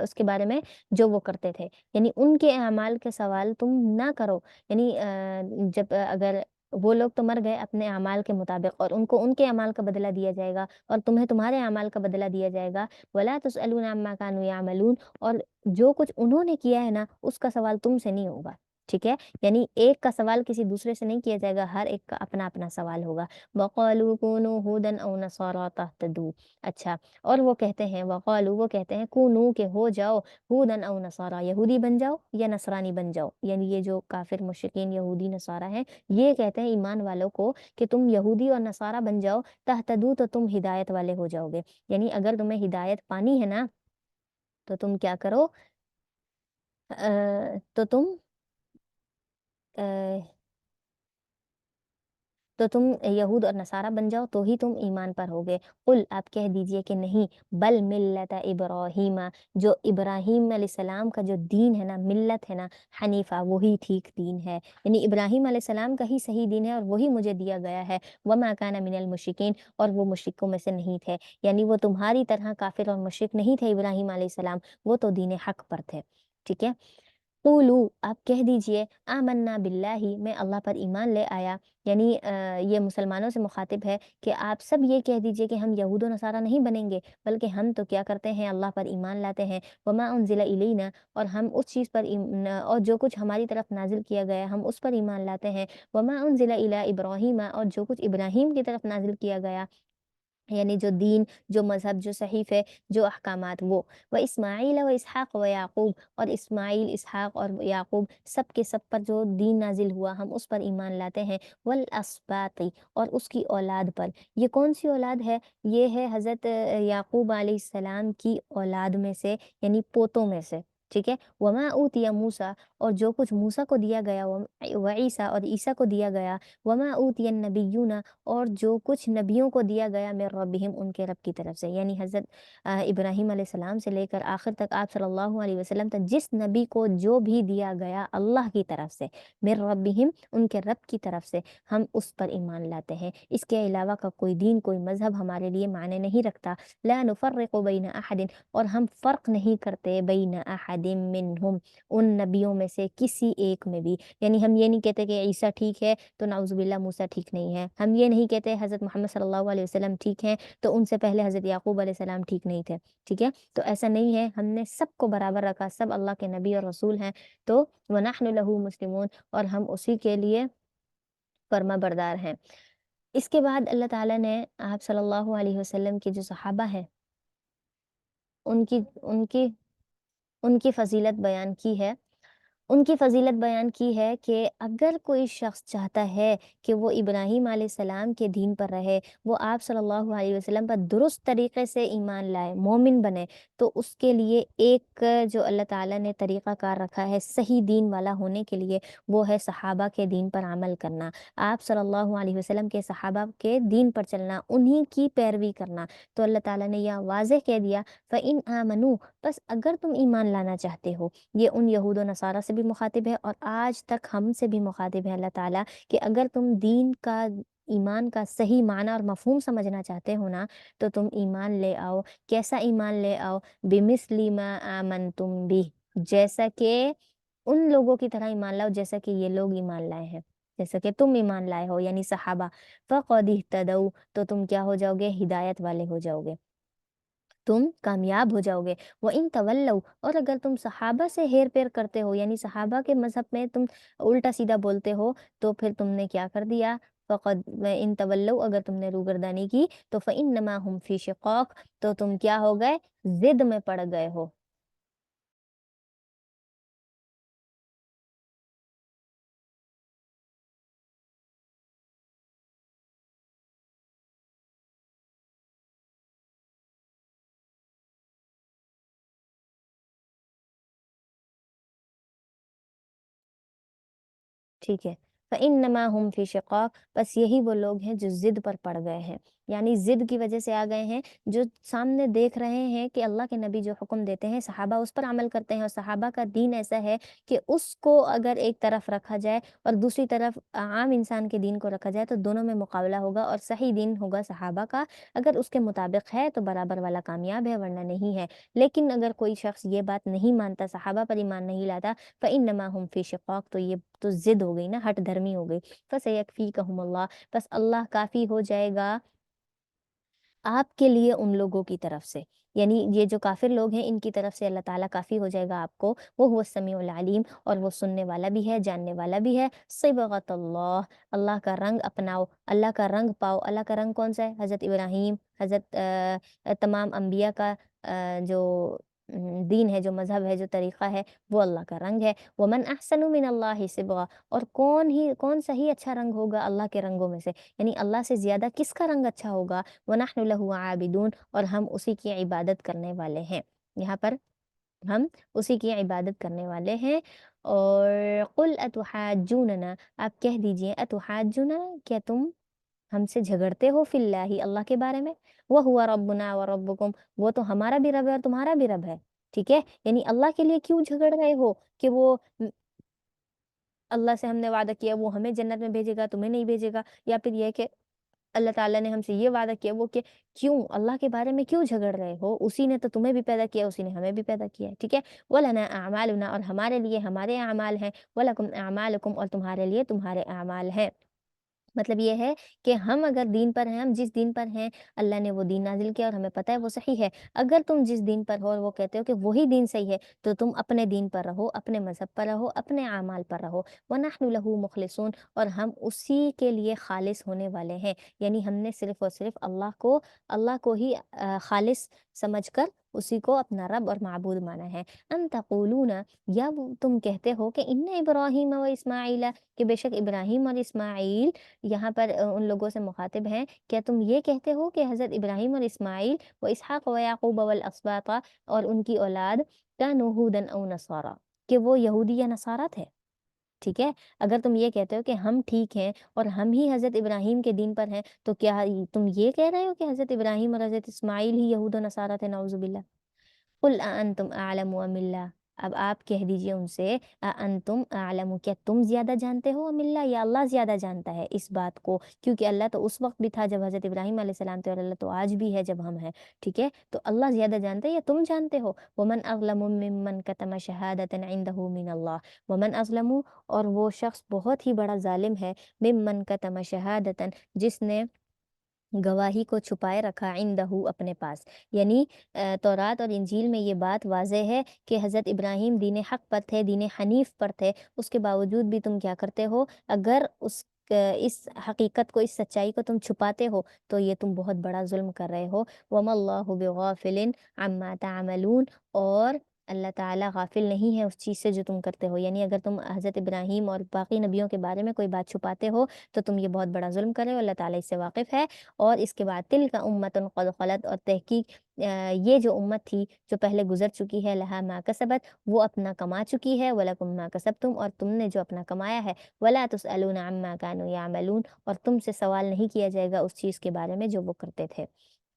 اس کے بارے میں جو وہ کرتے تھے، یعنی ان کے اعمال کے سوال تم نہ کرو، یعنی جب اگر وہ لوگ تو مر گئے اپنے اعمال کے مطابق، اور ان کو ان کے اعمال کا بدلہ دیا جائے گا، اور تمہیں تمہارے اعمال کا بدلہ دیا جائے گا، ولا تسألون عما كانوا يعملون، اور جو کچھ انہوں نے کیا ہے نا اس کا سوال تم سے نہیں ہوگا، ٹھیک ہے، یعنی ایک کا سوال کسی دوسرے سے نہیں کیا جائے گا، ہر ایک کا اپنا اپنا سوال ہوگا۔ وَقَالُوا كُونُوا هُودًا أَوْ نَصَارَىٰ تَهْتَدُوا۔ اچھا، اور وہ کہتے ہیں، وقالو وہ کہتے ہیں، کونو کہ ہو جاؤ، ہودن او نصارا یہودی بن جاؤ یا نصرانی بن جاؤ، یعنی یہ جو کافر مشرکین یہودی نصارا ہیں یہ کہتے ہیں ایمان والوں کو کہ تم یہودی اور نصارا بن جاؤ، تہتدو تو تم ہدایت والے ہو جاؤ گے، یعنی اگر تمہیں ہدایت پانی ہے نا تو تم کیا کرو، تو تم تو تم یہود اور نصارہ بن جاؤ تو ہی تم ایمان پر ہوگے۔ قل آپ کہہ دیجئے کہ نہیں، بل ملت ابراہیم، جو ابراہیم علیہ السلام کا جو دین ہے نا، ملت ہے نا، حنیفہ وہی ٹھیک دین ہے، یعنی ابراہیم علیہ السلام کا ہی صحیح دین ہے اور وہی مجھے دیا گیا ہے۔ وما کان من المشرکین، اور وہ مشرکوں میں سے نہیں تھے، یعنی وہ تمہاری طرح کافر اور مشرک نہیں تھے ابراہیم علیہ السلام، وہ تو دین حق پر تھے، ٹھیک ہے۔ قولو آپ کہہ دیجئے، آمنا باللہ میں اللہ پر ایمان لے آیا، یعنی یہ مسلمانوں سے مخاطب ہے کہ آپ سب یہ کہہ دیجئے کہ ہم یہود و نصارہ نہیں بنیں گے، بلکہ ہم تو کیا کرتے ہیں، اللہ پر ایمان لاتے ہیں۔ وما انزل الینا، اور ہم اس چیز پر اور جو کچھ ہماری طرف نازل کیا گیا ہم اس پر ایمان لاتے ہیں۔ وما انزل الی ابراہیم، اور جو کچھ ابراہیم کی طرف نازل کیا گیا، یعنی جو دین، جو مذہب، جو صحیفے، جو احکامات، وہ اسماعیل و اسحاق و یعقوب، اور اسماعیل، اسحاق اور یعقوب سب کے سب پر جو دین نازل ہوا ہم اس پر ایمان لاتے ہیں۔ والاسباط، اور اس کی اولاد پر، یہ کون سی اولاد ہے، یہ ہے حضرت یعقوب علیہ السلام کی اولاد میں سے، یعنی پوتوں میں سے، ٹھیک ہے۔ وما اوتی موسیٰ، اور جو کچھ موسیٰ کو دیا گیا، و عیسیٰ اور عیسیٰ کو دیا گیا، وما اوتی النبیون، اور جو کچھ نبیوں کو دیا گیا من ربہم ان کے رب کی طرف سے، یعنی حضرت ابراہیم علیہ السلام سے لے کر آخر تک آپ صلی اللہ علیہ وسلم تک جس نبی کو جو بھی دیا گیا اللہ کی طرف سے، من ربہم ان کے رب کی طرف سے، ہم اس پر ایمان لاتے ہیں۔ اس کے علاوہ کا کوئی دین، کوئی مذہب ہمارے لیے معنی نہیں رکھتا۔ لا نفرق بین احد، اور ہم فرق نہیں کرتے بین احد منہم ان نبیوں میں سے کسی ایک میں بھی، یعنی ہم یہ نہیں کہتے کہ عیسیٰ ٹھیک ہے تو نعوذ باللہ موسیٰ ٹھیک نہیں ہے، ہم یہ نہیں کہتے حضرت محمد صلی اللہ علیہ وسلم ٹھیک ہیں تو ان سے پہلے حضرت یعقوب علیہ السلام ٹھیک نہیں تھے، ٹھیک ہے، تو ایسا نہیں ہے، ہم نے سب کو برابر رکھا، سب اللہ کے نبی اور رسول ہیں، تو وَنَحْنُ لَهُ مسلمون، اور ہم اسی کے لیے فرما بردار ہیں۔ اس کے بعد اللہ تعالیٰ نے آپ صلی اللہ علیہ وسلم کے جو صحابہ ہیں ان کی ان کی ان کی فضیلت بیان کی ہے، ان کی فضیلت بیان کی ہے کہ اگر کوئی شخص چاہتا ہے کہ وہ ابراہیم علیہ السلام کے دین پر رہے، وہ آپ صلی اللہ علیہ وسلم پر درست طریقے سے ایمان لائے، مومن بنے، تو اس کے لیے ایک جو اللہ تعالیٰ نے طریقہ کار رکھا ہے صحیح دین والا ہونے کے لیے، وہ ہے صحابہ کے دین پر عمل کرنا، آپ صلی اللہ علیہ وسلم کے صحابہ کے دین پر چلنا، انہی کی پیروی کرنا۔ تو اللہ تعالیٰ نے یہ واضح کہہ دیا، فَإِنْ آمَنُوا، بس اگر تم ایمان لانا چاہتے ہو، یہ ان یہود و نصارہ سے بھی مخاطب ہے اور آج تک ہم سے بھی مخاطب ہے اللہ تعالیٰ، کہ اگر تم دین کا، ایمان کا صحیح معنی اور مفہوم سمجھنا چاہتے ہو نا تو تم ایمان لے آؤ۔ کیسا ایمان لے آؤ؟ بِمِثْلِ مَا آمَنْتُمْ بِهِ، جیسا کہ ان لوگوں کی طرح ایمان لاؤ جیسا کہ یہ لوگ ایمان لائے ہیں، جیسا کہ تم ایمان لائے ہو، یعنی صحابہ۔ فَقَدِ اهْتَدَوْا، تو تم کیا ہو جاؤ گے؟ ہدایت والے ہو جاؤ گے، تم کامیاب ہو جاؤ گے۔ وَإِن تَوَلَّوْا، اور اگر تم صحابہ سے ہیر پیر کرتے ہو، یعنی صحابہ کے مذہب میں تم الٹا سیدھا بولتے ہو، تو پھر تم نے کیا کر دیا؟ فقد وَإِن تَوَلَّوْا، اگر تم نے روگردانی کی تو فَإِنَّمَا هُمْ فِي شِقَاقٍ، تو تم کیا ہو گئے؟ ضد میں پڑ گئے ہو۔ ٹھیک ہے، فَإِنَّمَا هُمْ فِي شِقَاقٍ، بس یہی وہ لوگ ہیں جو ضد پر پڑ گئے ہیں، یعنی ضد کی وجہ سے آ گئے ہیں، جو سامنے دیکھ رہے ہیں کہ اللہ کے نبی جو حکم دیتے ہیں صحابہ اس پر عمل کرتے ہیں، اور صحابہ کا دین ایسا ہے کہ اس کو اگر ایک طرف رکھا جائے اور دوسری طرف عام انسان کے دین کو رکھا جائے تو دونوں میں مقابلہ ہوگا، اور صحیح دین ہوگا صحابہ کا، اگر اس کے مطابق ہے تو برابر والا کامیاب ہے، ورنہ نہیں ہے۔ لیکن اگر کوئی شخص یہ بات نہیں مانتا، صحابہ پر ایمان نہیں لاتا، فَإِنَّمَا هُمْ فِي شِقَاقٍ، تو یہ تو ضد ہو گئی نا، ہٹ دھرمی ہو گئی۔ فَسَيَكْفِيكَهُمُ اللَّهُ، بس اللہ کافی ہو جائے گا آپ کے لیے ان لوگوں کی طرف سے، یعنی یہ جو کافر لوگ ہیں ان کی طرف سے اللہ تعالیٰ کافی ہو جائے گا آپ کو، وہ ہوا السمیع العلیم، اور وہ سننے والا بھی ہے، جاننے والا بھی ہے۔ صبغۃ اللہ، اللہ کا رنگ اپناؤ، اللہ کا رنگ پاؤ۔ اللہ کا رنگ کون سا ہے؟ حضرت ابراہیم، حضرت تمام انبیاء کا جو دین ہے، جو مذہب ہے، جو طریقہ ہے، وہ اللہ کا رنگ ہے۔ ومن احسن من اللہ صبغہ، اور کون سا ہی اچھا رنگ ہوگا اللہ کے رنگوں میں سے، یعنی اللہ سے زیادہ کس کا رنگ اچھا ہوگا؟ وَنَحْنُ لَهُ عَابِدُونَ، اور ہم اسی کی عبادت کرنے والے ہیں۔ یہاں پر ہم اسی کی عبادت کرنے والے ہیں۔ اور قُلْ أَتُحَاجُّونَنَا، آپ کہہ دیجئے، أَتُحَاجُّونَا، کیا تم ہم سے جھگڑتے ہو فی اللہ، اللہ کے بارے میں؟ وَهُوَ رَبُّنَا وَرَبُّكُمْ، وہ تو ہمارا بھی رب ہے اور تمہارا بھی رب ہے، ٹھیک ہے؟ یعنی اللہ کے لیے کیوں جھگڑ رہے ہو کہ وہ اللہ سے ہم نے وعدہ کیا وہ ہمیں جنت میں بھیجے گا، تمہیں نہیں بھیجے گا، یا پھر یہ کہ اللہ تعالیٰ نے ہم سے یہ وعدہ کیا وہ کہ کیوں اللہ کے بارے میں کیوں جھگڑ رہے ہو؟ اسی نے تو تمہیں بھی پیدا کیا، اسی نے ہمیں بھی پیدا کیا ہے، ٹھیک ہے؟ وَلَنَا أَعْمَالُنَا، اور ہمارے لیے ہمارے اعمال ہیں، وَلَكُمْ أَعْمَالُكُمْ، اور تمہارے لیے تمہارے اعمال ہیں۔ مطلب یہ ہے کہ ہم اگر دین پر ہیں، ہم جس دین پر ہیں، اللہ نے وہ دین نازل کیا اور ہمیں پتہ ہے وہ صحیح ہے۔ اگر تم جس دین پر ہو اور وہ کہتے ہو کہ وہی دین صحیح ہے، تو تم اپنے دین پر رہو، اپنے مذہب پر رہو، اپنے اعمال پر رہو۔ وَنَحْنُ لَهُ مُخْلِصُونَ، اور ہم اسی کے لیے خالص ہونے والے ہیں، یعنی ہم نے صرف اور صرف اللہ کو ہی خالص سمجھ کر اسی کو اپنا رب اور معبود مانا ہے۔ ان تقولون، یا تم کہتے ہو کہ ان ابراہیم و اسماعیل، کہ بے شک ابراہیم اور اسماعیل، یہاں پر ان لوگوں سے مخاطب ہیں، کیا تم یہ کہتے ہو کہ حضرت ابراہیم اور اسماعیل و اسحاق و یعقوب والاسباط، اور ان کی اولاد، کانوا ھودا او نصارا، کہ وہ یہودی یا نصارہ تھے؟ ٹھیک ہے؟ اگر تم یہ کہتے ہو کہ ہم ٹھیک ہیں اور ہم ہی حضرت ابراہیم کے دین پر ہیں، تو کیا تم یہ کہہ رہے ہو کہ حضرت ابراہیم اور حضرت اسماعیل ہی یہود و نصارہ تھے؟ نعوذ باللہ۔ قل اانتم اعلم ام اللہ، اب آپ کہہ دیجئے ان سے، اانتم اعلم، کیا تم زیادہ جانتے ہو ام اللہ، یا اللہ زیادہ جانتا ہے اس بات کو؟ کیونکہ اللہ تو اس وقت بھی تھا جب حضرت ابراہیم علیہ السلام تھے، اور اللہ تو آج بھی ہے جب ہم ہیں، ٹھیک ہے؟ تو اللہ زیادہ جانتا ہے یا تم جانتے ہو؟ ومن اظلم ممن کتم شہادۃ عنده من اللہ، ومن اظلم، اور وہ شخص بہت ہی بڑا ظالم ہے، ممن کتم شہادۃ، جس نے گواہی کو چھپائے رکھا، عندہ اپنے پاس، یعنی تورات اور انجیل میں یہ بات واضح ہے کہ حضرت ابراہیم دین حق پر تھے، دین حنیف پر تھے، اس کے باوجود بھی تم کیا کرتے ہو؟ اگر اس حقیقت کو، اس سچائی کو تم چھپاتے ہو، تو یہ تم بہت بڑا ظلم کر رہے ہو۔ وما اللہ بغافل عما تعملون، اور اللہ تعالیٰ غافل نہیں ہے اس چیز سے جو تم کرتے ہو، یعنی اگر تم حضرت ابراہیم اور باقی نبیوں کے بارے میں کوئی بات چھپاتے ہو، تو تم یہ بہت بڑا ظلم کر رہے ہو، اللہ تعالیٰ اس سے واقف ہے۔ اور اس کے بعد تل کا امت قد خلت، اور تحقیق یہ جو امت تھی جو پہلے گزر چکی ہے، لہا ما کسبت، وہ اپنا کما چکی ہے، ولکم ما کسبتم، اور تم نے جو اپنا کمایا ہے، ولا تسألون عما كانوا يعملون، اور تم سے سوال نہیں کیا جائے گا اس چیز کے بارے میں جو وہ کرتے تھے،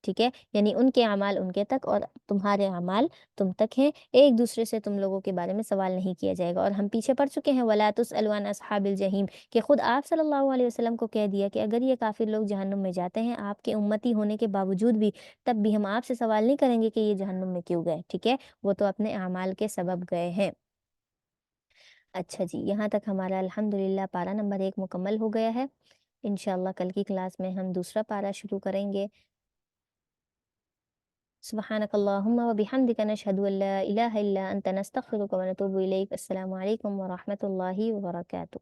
ٹھیک ہے؟ یعنی ان کے اعمال ان کے تک اور تمہارے اعمال تم تک ہیں، ایک دوسرے سے تم لوگوں کے بارے میں سوال نہیں کیا جائے گا۔ اور ہم پیچھے پڑ چکے ہیں، ولا تسألوا عن اصحاب الجحیم، کہ خود آپ صلی اللہ علیہ وسلم کو کہہ دیا کہ اگر یہ کافر لوگ جہنم میں جاتے ہیں آپ کے امتی ہونے کے باوجود بھی، تب بھی ہم آپ سے سوال نہیں کریں گے کہ یہ جہنم میں کیوں گئے، ٹھیک ہے؟ وہ تو اپنے اعمال کے سبب گئے ہیں۔ اچھا جی، یہاں تک ہمارا الحمدللہ پارہ نمبر 1 مکمل ہو گیا ہے۔ انشاءاللہ کل کی کلاس میں ہم دوسرا پارہ شروع کریں گے۔ سبحانک اللہم و بحمدک، نشہد ان لا الہ الا انت، نستغفرک و نتوب الیک۔ السلام علیکم ورحمۃ اللہ وبرکاتہ۔